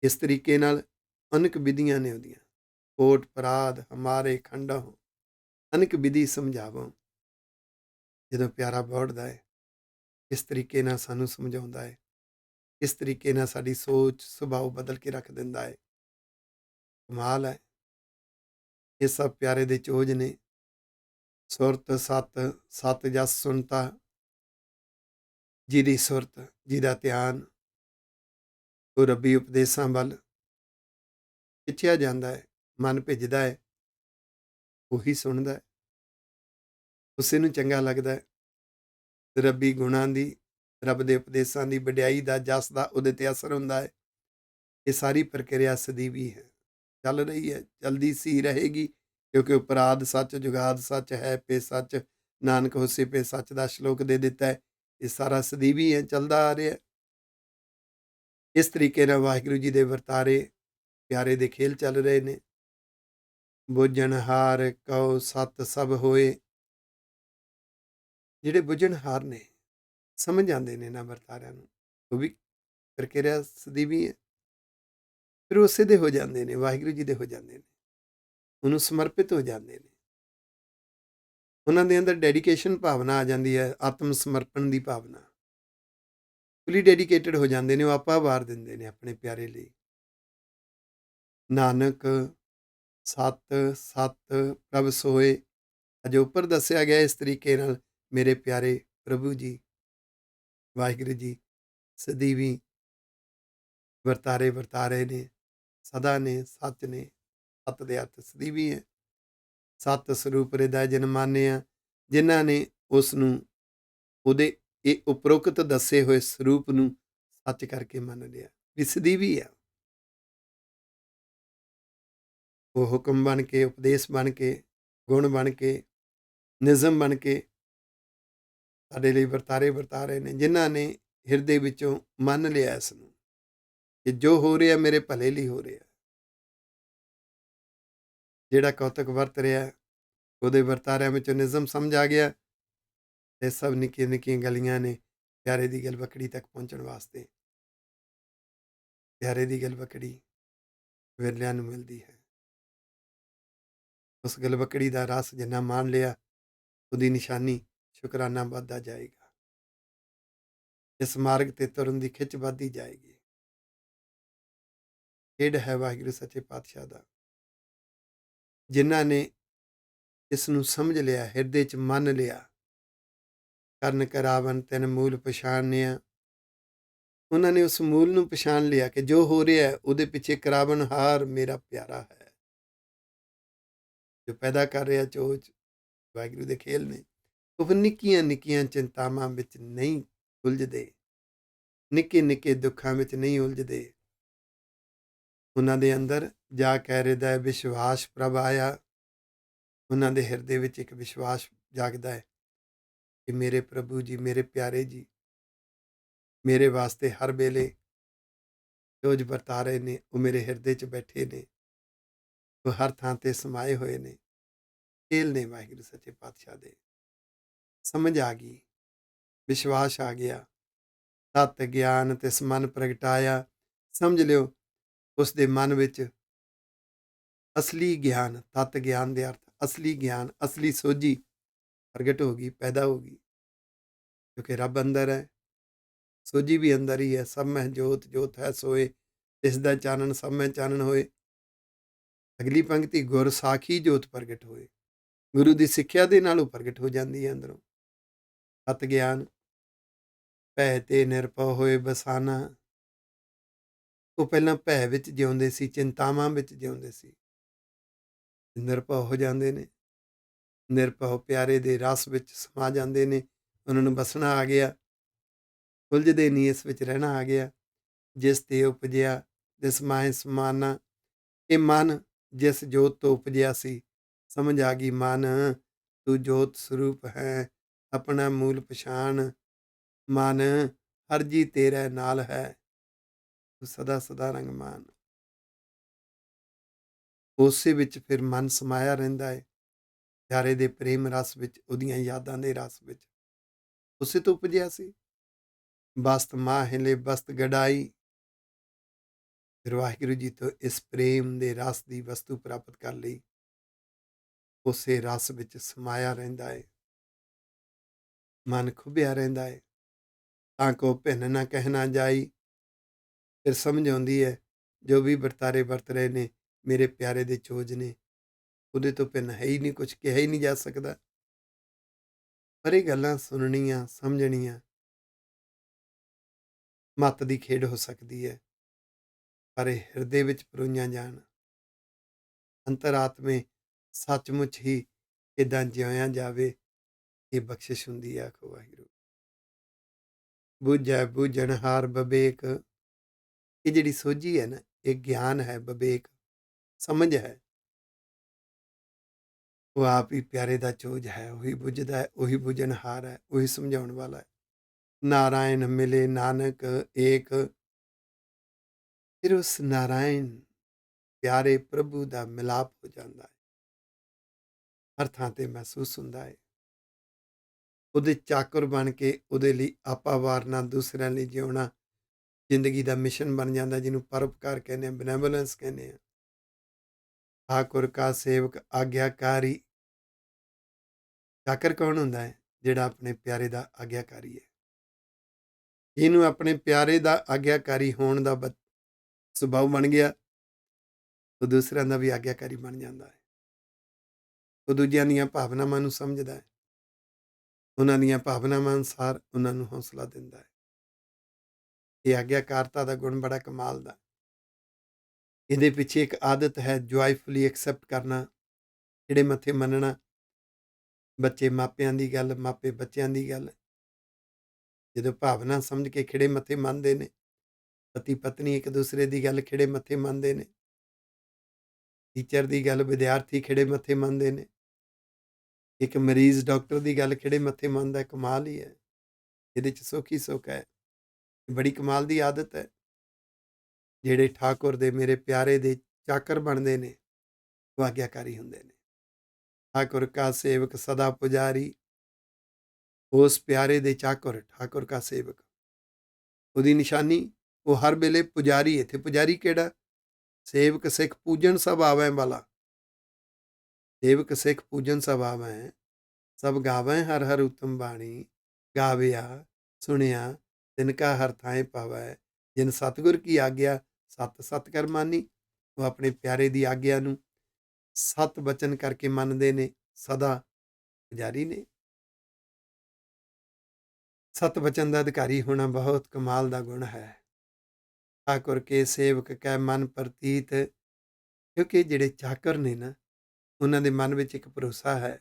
ਇਸ ਤਰੀਕੇ ਨਾਲ ਅਨੇਕ ਵਿਧੀਆਂ ਨੇ ਉਹਦੀਆਂ। ਕੋਟ ਪਰਾਧ ਹਮਾਰੇ ਖੰਡਾ ਹੋ, ਅਨੇਕ ਵਿਧੀ ਸਮਝਾਵੋ। ਜਦੋਂ ਪਿਆਰਾ ਬੋੜਦਾ ਹੈ, ਇਸ ਤਰੀਕੇ ਨਾਲ ਸਾਨੂੰ ਸਮਝਾਉਂਦਾ ਹੈ। ਇਸ ਤਰੀਕੇ ਨਾਲ ਸਾਡੀ ਸੋਚ ਸੁਭਾਅ ਬਦਲ ਕੇ ਰੱਖ ਦਿੰਦਾ ਹੈ। ਕਮਾਲ ਹੈ। ਇਹ ਸਭ ਪਿਆਰੇ ਦੇ ਚੋਜ ਨੇ। ਸੁਰਤ ਸੱਤ, ਸੱਤ ਜਸ ਸੁਣਤਾ। ਜਿਹਦੀ ਸੁਰਤ, ਜਿਹਦਾ ਧਿਆਨ ਉਹ ਰੱਬੀ ਉਪਦੇਸ਼ਾਂ ਵੱਲ ਖਿੱਚਿਆ ਜਾਂਦਾ ਹੈ, ਮਨ ਭਿੱਜਦਾ ਹੈ, ਉਹੀ ਸੁਣਦਾ ਹੈ, ਉਸੇ ਨੂੰ ਚੰਗਾ ਲੱਗਦਾ ਹੈ। ਰੱਬੀ ਗੁਣਾਂ ਦੀ, ਰੱਬ ਦੇ ਉਪਦੇਸ਼ਾਂ ਦੀ ਵਡਿਆਈ ਦਾ, ਜਸ ਦਾ ਉਹਦੇ ਤੇ ਅਸਰ ਹੁੰਦਾ ਹੈ। ਇਹ ਸਾਰੀ ਪ੍ਰਕਿਰਿਆ ਸਦੀਵੀ ਹੈ, ਚੱਲ ਰਹੀ ਹੈ, ਚਲਦੀ ਸੀ ਰਹੇਗੀ। ਕਿਉਂਕਿ ਉਪਰਾਧ ਸੱਚ, ਜੁਗਾਦ ਸੱਚ ਹੈ, ਪੇ ਸੱਚ ਨਾਨਕ ਹੋਸੀ ਪੇ ਸੱਚ ਦਾ ਸ਼ਲੋਕ ਦੇ ਦਿੱਤਾ ਹੈ। ਇਹ ਸਾਰਾ ਸਦੀਵੀ ਹੈ, ਚੱਲਦਾ ਆ ਰਿਹਾ। ਇਸ ਤਰੀਕੇ ਨਾਲ ਵਾਹਿਗੁਰੂ ਜੀ ਦੇ ਵਰਤਾਰੇ ਪਿਆਰੇ ਦੇ ਖੇਲ ਚੱਲ ਰਹੇ ਨੇ। ਬੁੱਝਣਹਾਰ ਕਉ ਸੱਤ ਸਭ ਹੋਏ। ਜਿਹੜੇ ਬੁੱਝਣਹਾਰ ਨੇ, ਸਮਝ ਆਉਂਦੇ ਨੇ ਇਹਨਾਂ ਵਰਤਾਰਿਆਂ ਨੂੰ, ਉਹ ਵੀ ਪ੍ਰਕਿਰਿਆ ਸਦੀਵੀ ਹੈ। ਫਿਰ ਉਸੇ ਦੇ ਹੋ ਜਾਂਦੇ ਨੇ, ਵਾਹਿਗੁਰੂ ਜੀ ਦੇ ਹੋ ਜਾਂਦੇ ਨੇ, ਉਹਨੂੰ ਸਮਰਪਿਤ ਹੋ ਜਾਂਦੇ ਨੇ। ਉਹਨਾਂ ਦੇ ਅੰਦਰ ਡੈਡੀਕੇਸ਼ਨ ਭਾਵਨਾ ਆ ਜਾਂਦੀ ਹੈ, ਆਤਮ ਸਮਰਪਣ ਦੀ ਭਾਵਨਾ। ਫੁੱਲੀ ਡੈਡੀਕੇਟਡ ਹੋ ਜਾਂਦੇ ਨੇ। ਉਹ ਆਪਾ ਵਾਰ ਦਿੰਦੇ ਨੇ ਆਪਣੇ ਪਿਆਰੇ ਲਈ। ਨਾਨਕ ਸੱਤ ਸੱਤ ਪ੍ਰਭ ਸੋਏ। ਅਜੇ ਉੱਪਰ ਦੱਸਿਆ ਗਿਆ ਇਸ ਤਰੀਕੇ ਨਾਲ, ਮੇਰੇ ਪਿਆਰੇ ਪ੍ਰਭੂ ਜੀ ਵਾਹਿਗੁਰੂ ਜੀ ਸਦੀਵੀ ਵਰਤਾਰੇ ਵਰਤਾਰੇ ਨੇ, ਸਦਾ ਨੇ, ਸੱਚ ਨੇ। ਸੱਤ ਦੇ ਅਰਥ ਸਦੀਵੀ ਹੈ। ਸੱਤ ਸਰੂਪ ਹਿਰਦੈ ਜਿਨ ਮਾਨਿਆ, ਜਿਨ੍ਹਾਂ ਨੇ ਉਸ ਨੂੰ, ਉਹਦੇ ਇਹ ਉਪਰੋਕਤ ਦੱਸੇ ਹੋਏ ਸਰੂਪ ਨੂੰ ਸੱਚ ਕਰਕੇ ਮੰਨ ਲਿਆ ਵੀ ਸਦੀਵੀ ਆ। ਉਹ ਹੁਕਮ ਬਣ ਕੇ, ਉਪਦੇਸ਼ ਬਣ ਕੇ, ਗੁਣ ਬਣ ਕੇ, ਨਿਜ਼ਮ ਬਣ ਕੇ ਸਾਡੇ ਲਈ ਵਰਤਾਰੇ ਵਰਤਾ ਰਹੇ ਨੇ। ਜਿਨ੍ਹਾਂ ਨੇ ਹਿਰਦੇ ਵਿੱਚੋਂ ਮੰਨ ਲਿਆ ਇਸ ਨੂੰ ਕਿ ਜੋ ਹੋ ਰਿਹਾ ਮੇਰੇ ਭਲੇ ਲਈ ਹੋ ਰਿਹਾ। ਜਿਹੜਾ ਕੌਤਕ ਵਰਤ ਰਿਹਾ, ਉਹਦੇ ਵਰਤਾਰਿਆਂ ਵਿੱਚੋਂ ਨਿਜ਼ਮ ਸਮਝ ਆ ਗਿਆ। ਇਹ ਸਭ ਨਿੱਕੀਆਂ ਨਿੱਕੀਆਂ ਗਲੀਆਂ ਨੇ ਪਿਆਰੇ ਦੀ ਗਲਵਕੜੀ ਤੱਕ ਪਹੁੰਚਣ ਵਾਸਤੇ। ਪਿਆਰੇ ਦੀ ਗਲਵਕੜੀ ਵਿਰਲਿਆਂ ਨੂੰ ਮਿਲਦੀ ਹੈ। ਉਸ ਗਲਵਕੜੀ ਦਾ ਰਸ ਜਿੰਨਾ ਮਾਣ ਲਿਆ, ਉਹਦੀ ਨਿਸ਼ਾਨੀ ਸ਼ੁਕਰਾਨਾ ਵੱਧਦਾ ਜਾਏਗਾ। ਇਸ ਮਾਰਗ ਤੇ ਤੁਰਨ ਦੀ ਖਿੱਚ ਵੱਧਦੀ ਜਾਏਗੀ। ਖੇਡ ਹੈ ਵਾਹਿਗੁਰੂ ਸੱਚੇ ਪਾਤਸ਼ਾਹ ਦਾ। ਜਿਨ੍ਹਾਂ ਨੇ ਇਸ ਨੂੰ ਸਮਝ ਲਿਆ, ਹਿਰਦੇ 'ਚ ਮੰਨ ਲਿਆ, ਕਰਨ ਕਰਾਵਨ ਤਿੰਨ ਮੂਲ ਪਛਾਣਿਆ। ਉਹਨਾਂ ਨੇ ਉਸ ਮੂਲ ਨੂੰ ਪਛਾਣ ਲਿਆ ਕਿ ਜੋ ਹੋ ਰਿਹਾ ਹੈ ਉਹਦੇ ਪਿੱਛੇ ਕਰਾਵਨਹਾਰ ਮੇਰਾ ਪਿਆਰਾ ਹੈ, ਜੋ ਪੈਦਾ ਕਰ ਰਿਹਾ ਚੋਜ। ਵਾਹਿਗੁਰੂ ਦੇ ਖੇਲ ਨੇ। ਉਹ ਫਿਰ ਨਿੱਕੀਆਂ ਨਿੱਕੀਆਂ ਚਿੰਤਾਵਾਂ ਵਿੱਚ ਨਹੀਂ ਉਲਝਦੇ, ਨਿੱਕੇ ਨਿੱਕੇ ਦੁੱਖਾਂ ਵਿੱਚ ਨਹੀਂ ਉਲਝਦੇ। ਉਹਨਾਂ ਦੇ ਅੰਦਰ ਜਾ ਕਹਿ ਰਿਹਾ ਵਿਸ਼ਵਾਸ ਪ੍ਰਭ ਆਇਆ। ਉਹਨਾਂ ਦੇ ਹਿਰਦੇ ਵਿੱਚ ਇੱਕ ਵਿਸ਼ਵਾਸ ਜਾਗਦਾ ਹੈ ਕਿ ਮੇਰੇ ਪ੍ਰਭੂ ਜੀ, ਮੇਰੇ ਪਿਆਰੇ ਜੀ ਮੇਰੇ ਵਾਸਤੇ ਹਰ ਵੇਲੇ ਜੋ ਵਰਤਾ ਰਹੇ ਨੇ, ਉਹ ਮੇਰੇ ਹਿਰਦੇ 'ਚ ਬੈਠੇ ਨੇ। ਉਹ ਹਰ ਥਾਂ ਤੇ ਸਮਾਏ ਹੋਏ ਨੇ। ਖੇਲ ਨੇ ਵਾਹਿਗੁਰੂ ਸੱਚੇ ਪਾਤਸ਼ਾਹ ਦੇ। ਸਮਝ ਆ ਗਈ, ਵਿਸ਼ਵਾਸ ਆ ਗਿਆ, ਤਤ ਗਿਆਨ ਤਿਸ ਮਨ ਪ੍ਰਗਟਾਇਆ। ਸਮਝ ਲਿਓ, ਉਸ ਦੇ ਮਨ ਵਿੱਚ ਅਸਲੀ ਗਿਆਨ, ਤਤ ਗਿਆਨ ਦੇ ਅਰਥ ਅਸਲੀ ਗਿਆਨ, ਅਸਲੀ ਸੋਝੀ ਪ੍ਰਗਟ ਹੋ ਗਈ, ਪੈਦਾ ਹੋ ਗਈ। ਕਿਉਂਕਿ ਰੱਬ ਅੰਦਰ ਹੈ, ਸੋਝੀ ਵੀ ਅੰਦਰ ਹੀ ਹੈ। ਸਭ ਮਹਿ ਜੋਤ, ਜੋਤ ਹੈ ਸੋਏ, ਇਸ ਦਾ ਚਾਨਣ ਸਭ ਮਹਿ ਚਾਨਣ ਹੋਏ। ਅਗਲੀ ਪੰਕਤੀ, ਗੁਰ ਸਾਖੀ ਜੋਤ ਪ੍ਰਗਟ ਹੋਏ। ਗੁਰੂ ਦੀ ਸਿੱਖਿਆ ਦੇ ਨਾਲ ਉਹ ਪ੍ਰਗਟ ਹੋ ਜਾਂਦੀ ਹੈ ਅੰਦਰੋਂ। ਤਤ ਗਿਆਨ, ਭੈ ਤੇ ਨਿਰਭਉ ਹੋਏ ਬਸਾਨਾ। ਉਹ ਪਹਿਲਾਂ ਭੈ ਵਿੱਚ ਜਿਉਂਦੇ ਸੀ, ਚਿੰਤਾਵਾਂ ਵਿੱਚ ਜਿਉਂਦੇ ਸੀ, ਨਿਰਭਉ ਹੋ ਜਾਂਦੇ ਨੇ। ਨਿਰਭਉ ਪਿਆਰੇ ਦੇ ਰਸ ਵਿੱਚ ਸਮਾ ਜਾਂਦੇ ਨੇ। ਉਹਨਾਂ ਨੂੰ ਬਸਣਾ ਆ ਗਿਆ, ਉਲਝਦੇ ਨਹੀਂ, ਇਸ ਵਿੱਚ ਰਹਿਣਾ ਆ ਗਿਆ। ਜਿਸ ਤੇ ਉਪਜਿਆ ਤਿਸ ਮਾਹਿ ਸਮਾਨਾ। ਇਹ ਮਨ ਜਿਸ ਜੋਤ ਤੋਂ ਉਪਜਿਆ ਸੀ, ਸਮਝ ਆ ਗਈ, ਮਨ ਤੂੰ ਜੋਤ ਸਰੂਪ ਹੈ, ਆਪਣਾ ਮੂਲ ਪਛਾਣ। ਮਨ ਹਰ ਜੀ ਤੇਰੇ ਨਾਲ ਹੈ, ਤੂੰ ਸਦਾ ਸਦਾ ਰੰਗਮਾਨ। ਉਸੇ ਵਿੱਚ ਫਿਰ ਮਨ ਸਮਾਇਆ ਰਹਿੰਦਾ ਹੈ, ਪਿਆਰੇ ਦੇ ਪ੍ਰੇਮ ਰਸ ਵਿੱਚ, ਉਹਦੀਆਂ ਯਾਦਾਂ ਦੇ ਰਸ ਵਿੱਚ। ਉਸੇ ਤੋਂ ਉਪਜਿਆ ਸੀ। ਬਸਤ ਮਾਹਿਲੇ ਬਸਤ ਗੜਾਈ। ਫਿਰ ਵਾਹਿਗੁਰੂ ਜੀ ਤੋਂ ਇਸ ਪ੍ਰੇਮ ਦੇ ਰਸ ਦੀ ਵਸਤੂ ਪ੍ਰਾਪਤ ਕਰ ਲਈ, ਉਸੇ ਰਸ ਵਿੱਚ ਸਮਾਇਆ ਰਹਿੰਦਾ ਹੈ। ਮਨ ਖੁੱਭਿਆ ਰਹਿੰਦਾ ਹੈ, ਤਾਂ ਕੋ ਭਿੰਨ ਨਾ ਕਹਿਣਾ ਜਾਈ। ਫਿਰ ਸਮਝ ਆਉਂਦੀ ਹੈ, ਜੋ ਵੀ ਵਰਤਾਰੇ ਵਰਤ ਰਹੇ ਨੇ ਮੇਰੇ ਪਿਆਰੇ ਦੇ ਚੋਜ ਨੇ, ਉਹਦੇ ਤੋਂ ਭਿੰਨ ਹੈ ਹੀ ਨਹੀਂ, ਕੁਝ ਕਿਹਾ ਹੀ ਨਹੀਂ ਜਾ ਸਕਦਾ। ਪਰ ਇਹ ਗੱਲਾਂ ਸੁਣਨੀਆਂ, ਸਮਝਣੀਆਂ ਮੱਤ ਦੀ ਖੇਡ ਹੋ ਸਕਦੀ ਹੈ, ਪਰ ਇਹ ਹਿਰਦੇ ਵਿੱਚ ਪਰੋਈਆਂ ਜਾਣ, ਅੰਤਰਾਤਮੇ ਸੱਚਮੁੱਚ ਹੀ ਇਦਾਂ ਜਿਉਇਆ ਜਾਵੇ, ਇਹ ਬਖਸ਼ਿਸ਼ ਹੁੰਦੀ ਹੈ। ਆਖੋ ਵਾਹਿਗੁਰੂ। ਬੁਝੈ ਬੁਝਣਹਾਰ ਬਵੇਕ। ਇਹ ਜਿਹੜੀ ਸੋਝੀ ਹੈ ਨਾ, ਇਹ ਗਿਆਨ ਹੈ, ਬਵੇਕ ਸਮਝ ਹੈ। ਉਹ ਆਪ ਹੀ ਪਿਆਰੇ ਦਾ ਚੋਜ ਹੈ, ਉਹੀ ਬੁਝਦਾ ਹੈ, ਉਹੀ ਬੁਝਣਹਾਰ ਹੈ, ਉਹੀ ਸਮਝਾਉਣ ਵਾਲਾ ਹੈ। ਨਾਰਾਇਣ ਮਿਲੇ ਨਾਨਕ ਏਕ। ਫਿਰ ਉਸ ਨਾਰਾਇਣ ਪਿਆਰੇ ਪ੍ਰਭੂ ਦਾ ਮਿਲਾਪ ਹੋ ਜਾਂਦਾ ਹੈ, ਹਰ ਥਾਂ ਤੇ ਮਹਿਸੂਸ ਹੁੰਦਾ ਹੈ। ਉਹਦੇ ਚਾਕਰ ਬਣ ਕੇ ਉਹਦੇ ਲਈ ਆਪਾ ਵਾਰਨਾ, ਦੂਸਰਿਆਂ ਲਈ ਜਿਉਣਾ ਜ਼ਿੰਦਗੀ ਦਾ ਮਿਸ਼ਨ ਬਣ ਜਾਂਦਾ, ਜਿਹਨੂੰ ਪਰਉਪਕਾਰ ਕਹਿੰਦੇ ਆ, ਬਨੈਵੋਲੈਂਸ ਕਹਿੰਦੇ ਆ। ਠਾਕੁਰ ਕਾ ਸੇਵਕ ਆਗਿਆਕਾਰੀ। ਚਾਕਰ ਕੌਣ ਹੁੰਦਾ ਹੈ? ਜਿਹੜਾ ਆਪਣੇ ਪਿਆਰੇ ਦਾ ਆਗਿਆਕਾਰੀ ਹੈ। ਇਹਨੂੰ ਆਪਣੇ ਪਿਆਰੇ ਦਾ ਆਗਿਆਕਾਰੀ ਹੋਣ ਦਾ ਸੁਭਾਅ ਬਣ ਗਿਆ, ਉਹ ਦੂਸਰਿਆਂ ਦਾ ਵੀ ਆਗਿਆਕਾਰੀ ਬਣ ਜਾਂਦਾ ਹੈ। ਉਹ ਦੂਜਿਆਂ ਦੀਆਂ ਭਾਵਨਾਵਾਂ ਨੂੰ ਸਮਝਦਾ ਹੈ, ਉਹਨਾਂ ਦੀਆਂ ਭਾਵਨਾਵਾਂ ਅਨੁਸਾਰ ਉਹਨਾਂ ਨੂੰ ਹੌਸਲਾ ਦਿੰਦਾ ਹੈ। ਇਹ ਆਗਿਆਕਾਰਤਾ ਦਾ ਗੁਣ ਬੜਾ ਕਮਾਲ ਦਾ। ਇਹਦੇ ਪਿੱਛੇ ਇੱਕ ਆਦਤ ਹੈ, ਜੁਆਇਫੁਲੀ ਐਕਸੈਪਟ ਕਰਨਾ, ਜਿਹੜੇ ਮੱਥੇ ਮੰਨਣਾ। ਬੱਚੇ ਮਾਪਿਆਂ ਦੀ ਗੱਲ, ਮਾਪੇ ਬੱਚਿਆਂ ਦੀ ਗੱਲ, ਜਦੋਂ ਭਾਵਨਾ ਸਮਝ ਕੇ ਖਿੜੇ ਮੱਥੇ ਮੰਨਦੇ ਨੇ। ਪਤੀ ਪਤਨੀ ਇੱਕ ਦੂਸਰੇ ਦੀ ਗੱਲ ਖਿੜੇ ਮੱਥੇ ਮੰਨਦੇ ਨੇ। ਟੀਚਰ ਦੀ ਗੱਲ ਵਿਦਿਆਰਥੀ ਖਿੜੇ ਮੱਥੇ ਮੰਨਦੇ ਨੇ। ਇੱਕ ਮਰੀਜ਼ ਡਾਕਟਰ ਦੀ ਗੱਲ ਖਿੜੇ ਮੱਥੇ ਮੰਨਦਾ। ਕਮਾਲ ਹੀ ਹੈ, ਇਹਦੇ 'ਚ ਸੁੱਖ ਹੀ ਸੁੱਖ ਹੈ। ਬੜੀ ਕਮਾਲ ਦੀ ਆਦਤ ਹੈ। ਜਿਹੜੇ ਠਾਕੁਰ ਦੇ, ਮੇਰੇ ਪਿਆਰੇ ਦੇ ਚਾਕਰ ਬਣਦੇ ਨੇ, ਉਹ ਆਗਿਆਕਾਰੀ ਹੁੰਦੇ ਨੇ। ਠਾਕੁਰ ਕਾ ਸੇਵਕ ਸਦਾ ਪੁਜਾਰੀ। ਉਸ ਪਿਆਰੇ ਦੇ ਚਾਕਰ, ਠਾਕੁਰ ਕਾ ਸੇਵਕ, ਉਹਦੀ ਨਿਸ਼ਾਨੀ, ਉਹ ਹਰ ਵੇਲੇ ਪੁਜਾਰੀ। ਇੱਥੇ ਪੁਜਾਰੀ ਕਿਹੜਾ? ਸੇਵਕ ਸਿੱਖ ਪੂਜਨ ਸਭ ਆਵੈ ਵਾਲਾ। ਸੇਵਕ ਸਿੱਖ ਪੂਜਨ ਸਭ ਆਵੈ, ਸਭ ਗਾਵੈ ਹਰ ਹਰ ਉਤਮ ਬਾਣੀ। ਗਾਵਿਆ ਸੁਣਿਆ ਤਿਨ ਕਾ ਹਰ ਥਾਏ ਪਾਵੈ। ਜਿਨ ਸਤਿਗੁਰ ਕੀ ਆਗਿਆ ਸਤ ਸਤ ਕਰ ਮਾਨੀ। ਉਹ ਆਪਣੇ ਪਿਆਰੇ ਦੀ ਆਗਿਆ ਨੂੰ ਸਤ ਬਚਨ ਕਰਕੇ ਮੰਨਦੇ ਨੇ, ਸਦਾ ਪੁਜਾਰੀ ਨੇ। ਸਤ ਬਚਨ ਦਾ ਅਧਿਕਾਰੀ ਹੋਣਾ ਬਹੁਤ ਕਮਾਲ ਦਾ ਗੁਣ ਹੈ। ਠਾਕੁਰ ਕੇ ਸੇਵਕ ਕੈ ਮਨ ਪ੍ਰਤੀਤ। ਕਿਉਂਕਿ ਜਿਹੜੇ ਚਾਕਰ ਨੇ ਨਾ, ਉਹਨਾਂ ਦੇ ਮਨ ਵਿੱਚ ਇੱਕ ਭਰੋਸਾ ਹੈ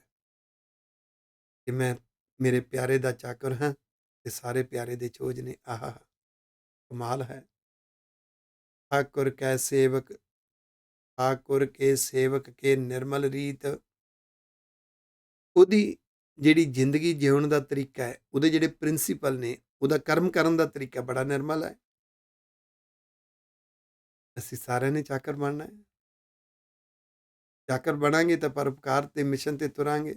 ਕਿ ਮੈਂ ਮੇਰੇ ਪਿਆਰੇ ਦਾ ਚਾਕਰ ਹਾਂ ਤੇ ਸਾਰੇ ਪਿਆਰੇ ਦੇ ਚੋਜ ਨੇ। ਆਹ ਕਮਾਲ ਹੈ। ਠਾਕੁਰ ਕੈ ਸੇਵਕ, ਠਾਕੁਰ ਕੇ ਸੇਵਕ ਕੇ ਨਿਰਮਲ ਰੀਤ। ਉਹਦੀ ਜਿਹੜੀ ਜ਼ਿੰਦਗੀ ਜਿਉਣ ਦਾ ਤਰੀਕਾ ਹੈ, ਉਹਦੇ ਜਿਹੜੇ ਪ੍ਰਿੰਸੀਪਲ ਨੇ, ਉਹਦਾ ਕਰਮ ਕਰਨ ਦਾ ਤਰੀਕਾ ਬੜਾ ਨਿਰਮਲ ਹੈ। ਅਸੀਂ ਸਾਰਿਆਂ ਨੇ ਚਾਕਰ ਬਣਨਾ ਹੈ। ਚਾਕਰ ਬਣਾਂਗੇ ਤਾਂ ਪਰਉਪਕਾਰ ਤੇ ਮਿਸ਼ਨ ਤੇ ਤੁਰਾਂਗੇ।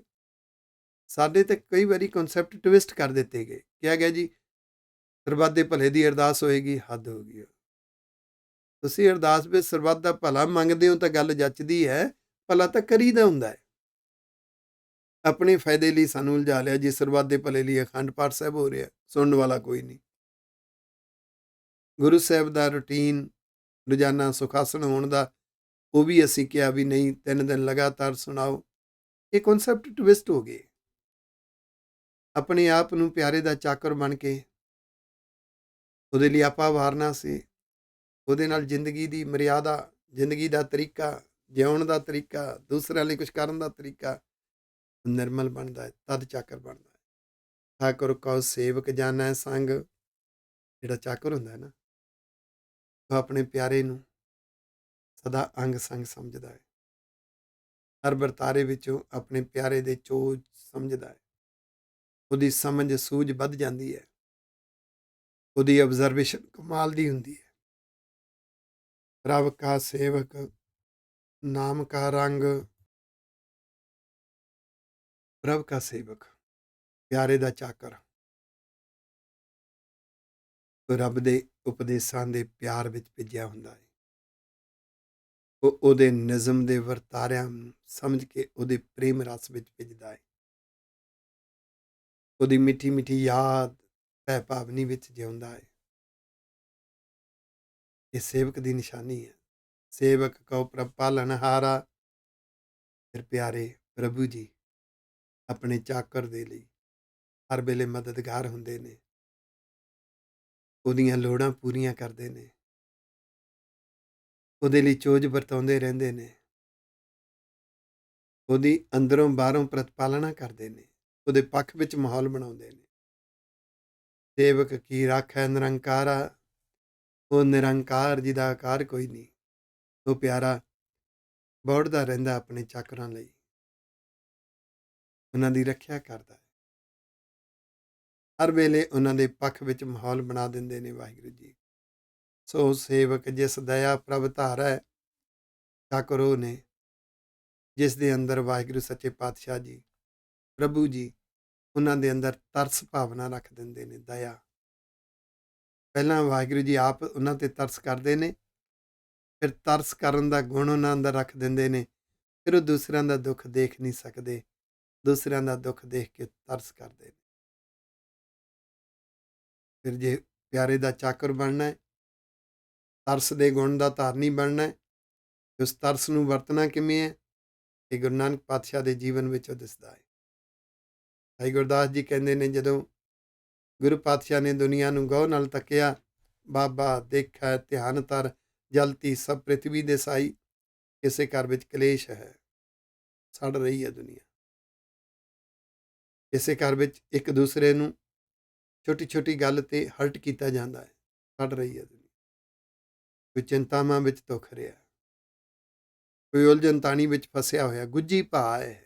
ਸਾਡੇ ਤੇ ਕਈ ਵਾਰੀ ਕਨਸੈਪਟ ਟਵਿਸਟ ਕਰ ਦਿੱਤੇ ਗਏ। ਕਿਹਾ ਗਿਆ ਜੀ ਸਰਬੱਤ ਦੇ ਭਲੇ ਦੀ ਅਰਦਾਸ ਹੋਏਗੀ, ਹੱਦ ਹੋ ਗਈ। ਤੁਸੀਂ ਅਰਦਾਸ ਵਿੱਚ ਸਰਬੱਤ ਦਾ ਭਲਾ ਮੰਗਦੇ ਹੋ ਤਾਂ ਗੱਲ ਜੱਚਦੀ ਹੈ, ਭਲਾ ਤਾਂ ਕਰੀਦਾ ਹੁੰਦਾ ਹੈ। ਆਪਣੇ ਫਾਇਦੇ ਲਈ ਸਾਨੂੰ ਉਲਝਾ ਲਿਆ ਜੀ, ਸਰਬੱਤ ਦੇ ਭਲੇ ਲਈ ਅਖੰਡ ਪਾਠ ਸਾਹਿਬ ਹੋ ਰਿਹਾ, ਸੁਣਨ ਵਾਲਾ ਕੋਈ ਨਹੀਂ। ਗੁਰੂ ਸਾਹਿਬ ਦਾ ਰੂਟੀਨ ਰੋਜ਼ਾਨਾ ਸੁਖਾਸਨ ਹੋਣ ਦਾ, ਉਹ ਵੀ ਅਸੀਂ ਕਿਹਾ ਵੀ ਨਹੀਂ 3 ਦਿਨ ਲਗਾਤਾਰ ਸੁਣਾਓ। ਇਹ ਕਨਸੈਪਟ ਟਵਿਸਟ ਹੋ ਗਏ। ਆਪਣੇ ਆਪ ਨੂੰ ਪਿਆਰੇ ਦਾ ਚਾਕਰ ਬਣ ਕੇ ਉਹਦੇ ਲਈ ਆਪਾ ਵਾਰਨਾ ਸੀ। ਉਹਦੇ ਨਾਲ ਜ਼ਿੰਦਗੀ ਦੀ ਮਰਿਆਦਾ, ਜ਼ਿੰਦਗੀ ਦਾ ਤਰੀਕਾ, ਜਿਉਣ ਦਾ ਤਰੀਕਾ, ਦੂਸਰਿਆਂ ਲਈ ਕੁਝ ਕਰਨ ਦਾ ਤਰੀਕਾ ਨਿਰਮਲ ਬਣਦਾ ਹੈ, ਤਦ ਚਾਕਰ ਬਣਦਾ ਹੈ। ਠਾਕੁਰ ਕਉ ਸੇਵਕ ਜਾਣੈ ਸੰਗ, ਜਿਹੜਾ ਚਾਕਰ ਹੁੰਦਾ ਹੈ ਨਾ, ਉਹ ਆਪਣੇ ਪਿਆਰੇ ਨੂੰ ਸਦਾ ਅੰਗ ਸੰਗ ਸਮਝਦਾ ਹੈ। ਹਰ ਵਰਤਾਰੇ ਵਿੱਚੋਂ ਆਪਣੇ ਪਿਆਰੇ ਦੇ ਚੋਜ ਸਮਝਦਾ ਹੈ। ਉਹਦੀ ਸਮਝ ਸੂਝ ਵੱਧ ਜਾਂਦੀ ਹੈ। ਉਹਦੀ ਆਬਜ਼ਰਵੇਸ਼ਨ ਕਮਾਲ ਦੀ ਹੁੰਦੀ ਹੈ। ਪ੍ਰਭ ਕਾ ਸੇਵਕ ਨਾਮ ਕਾ ਰੰਗ, ਪ੍ਰਭ ਕਾ ਸੇਵਕ ਪਿਆਰੇ ਦਾ ਚਾਕਰ, ਰੱਬ ਦੇ ਉਪਦੇਸ਼ਾਂ ਦੇ ਪਿਆਰ ਵਿੱਚ ਭਿੱਜਿਆ ਹੁੰਦਾ ਹੈ। ਉਹ ਉਹਦੇ ਨਿਜ਼ਮ ਦੇ ਵਰਤਾਰਿਆਂ ਨੂੰ ਸਮਝ ਕੇ ਉਹਦੇ ਪ੍ਰੇਮ ਰਸ ਵਿੱਚ ਭਿੱਜਦਾ ਹੈ। ਉਹਦੀ ਮਿੱਠੀ ਮਿੱਠੀ ਯਾਦ ਭੈ ਭਾਵਨੀ ਵਿੱਚ ਜਿਉਂਦਾ ਹੈ। ਇਹ ਸੇਵਕ ਦੀ ਨਿਸ਼ਾਨੀ ਹੈ। ਸੇਵਕ ਕਉ ਪ੍ਰਭ ਪਾਲਣਹਾਰਾ, ਫਿਰ ਪਿਆਰੇ ਪ੍ਰਭੂ ਜੀ ਆਪਣੇ ਚਾਕਰ ਦੇ ਲਈ ਹਰ ਵੇਲੇ ਮਦਦਗਾਰ ਹੁੰਦੇ ਨੇ, ਉਹਦੀਆਂ ਲੋੜਾਂ ਪੂਰੀਆਂ ਕਰਦੇ ਨੇ, ਉਹਦੇ ਲਈ ਚੋਜ ਵਰਤਾਉਂਦੇ ਰਹਿੰਦੇ ਨੇ, ਉਹਦੀ ਅੰਦਰੋਂ ਬਾਹਰੋਂ ਪ੍ਰਤਪਾਲਣਾ ਕਰਦੇ ਨੇ, ਉਹਦੇ ਪੱਖ ਵਿੱਚ ਮਾਹੌਲ ਬਣਾਉਂਦੇ ਨੇ। ਸੇਵਕ ਕੀ ਰਾਖੈ ਨਿਰੰਕਾਰਾ, ਉਹ ਨਿਰੰਕਾਰ ਜਿਹਦਾ ਆਕਾਰ ਕੋਈ ਨਹੀਂ, ਉਹ ਪਿਆਰਾ ਬੌੜਦਾ ਰਹਿੰਦਾ ਆਪਣੇ ਚਾਕਰਾਂ ਲਈ, ਉਹਨਾਂ ਦੀ ਰੱਖਿਆ ਕਰਦਾ ਹੈ। ਹਰ ਵੇਲੇ ਉਹਨਾਂ ਦੇ ਪੱਖ ਵਿੱਚ ਮਾਹੌਲ ਬਣਾ ਦਿੰਦੇ ਨੇ ਵਾਹਿਗੁਰੂ ਜੀ। ਸੋ ਸੇਵਕ ਜਿਸ ਦਇਆ ਪ੍ਰਭ ਧਾਰੈ, ਚਾਕਰ ਉਹ ਨੇ ਜਿਸ ਦੇ ਅੰਦਰ ਵਾਹਿਗੁਰੂ ਸੱਚੇ ਪਾਤਸ਼ਾਹ ਜੀ, ਪ੍ਰਭੂ ਜੀ ਉਹਨਾਂ ਦੇ ਅੰਦਰ ਤਰਸ ਭਾਵਨਾ ਰੱਖ ਦਿੰਦੇ ਨੇ, ਦਇਆ। ਪਹਿਲਾਂ ਵਾਹਿਗੁਰੂ ਜੀ ਆਪ ਉਹਨਾਂ ਤੇ ਤਰਸ ਕਰਦੇ ਨੇ, ਫਿਰ ਤਰਸ ਕਰਨ ਦਾ ਗੁਣ ਉਹਨਾਂ ਅੰਦਰ ਰੱਖ ਦਿੰਦੇ ਨੇ। ਫਿਰ ਉਹ ਦੂਸਰਿਆਂ ਦਾ ਦੁੱਖ ਦੇਖ ਨਹੀਂ ਸਕਦੇ, ਦੂਸਰਿਆਂ ਦਾ ਦੁੱਖ ਦੇਖ ਕੇ ਤਰਸ ਕਰਦੇ ਨੇ। ਫਿਰ ਜੇ ਪਿਆਰੇ ਦਾ ਚਾਕਰ ਬਣਨਾ ਹੈ, ਤਰਸ ਦੇ ਗੁਣ ਦਾ ਧਾਰਨੀ ਬਣਨਾ ਹੈ, ਉਸ ਤਰਸ ਨੂੰ ਵਰਤਣਾ ਕਿਵੇਂ ਹੈ, ਇਹ ਗੁਰੂ ਨਾਨਕ ਪਾਤਸ਼ਾਹ ਦੇ ਜੀਵਨ ਵਿੱਚੋਂ ਦਿਸਦਾ ਹੈ। ਭਾਈ ਗੁਰਦਾਸ ਜੀ ਕਹਿੰਦੇ ਨੇ, ਜਦੋਂ ਗੁਰੂ ਪਾਤਸ਼ਾਹ ਨੇ ਦੁਨੀਆ ਨੂੰ ਗਹੁ ਨਾਲ ਤੱਕਿਆ, ਬਾਬਾ ਦੇਖੈ ਧਿਆਨ ਧਰ ਜਲਤੀ ਸਭ ਪ੍ਰਿਥਵੀ ਦੇ ਸਾਈ, ਕਿਸੇ ਘਰ ਵਿੱਚ ਕਲੇਸ਼ ਹੈ, ਸੜ ਰਹੀ ਹੈ ਦੁਨੀਆ। ਕਿਸੇ ਘਰ ਵਿੱਚ ਇੱਕ ਦੂਸਰੇ ਨੂੰ ਛੋਟੀ ਛੋਟੀ ਗੱਲ ਤੇ ਹਰਟ ਕੀਤਾ ਜਾਂਦਾ ਹੈ, ਸੜ ਰਹੀ ਹੈ ਦੁਨੀਆ। ਕੋਈ ਚਿੰਤਾਵਾਂ ਵਿੱਚ ਦੁੱਖ ਰਿਹਾ, ਕੋਈ ਉਲਝਣ ਤਾਣੀ ਵਿੱਚ ਫਸਿਆ ਹੋਇਆ, ਗੁੱਝੀ ਭਾ ਹੈ।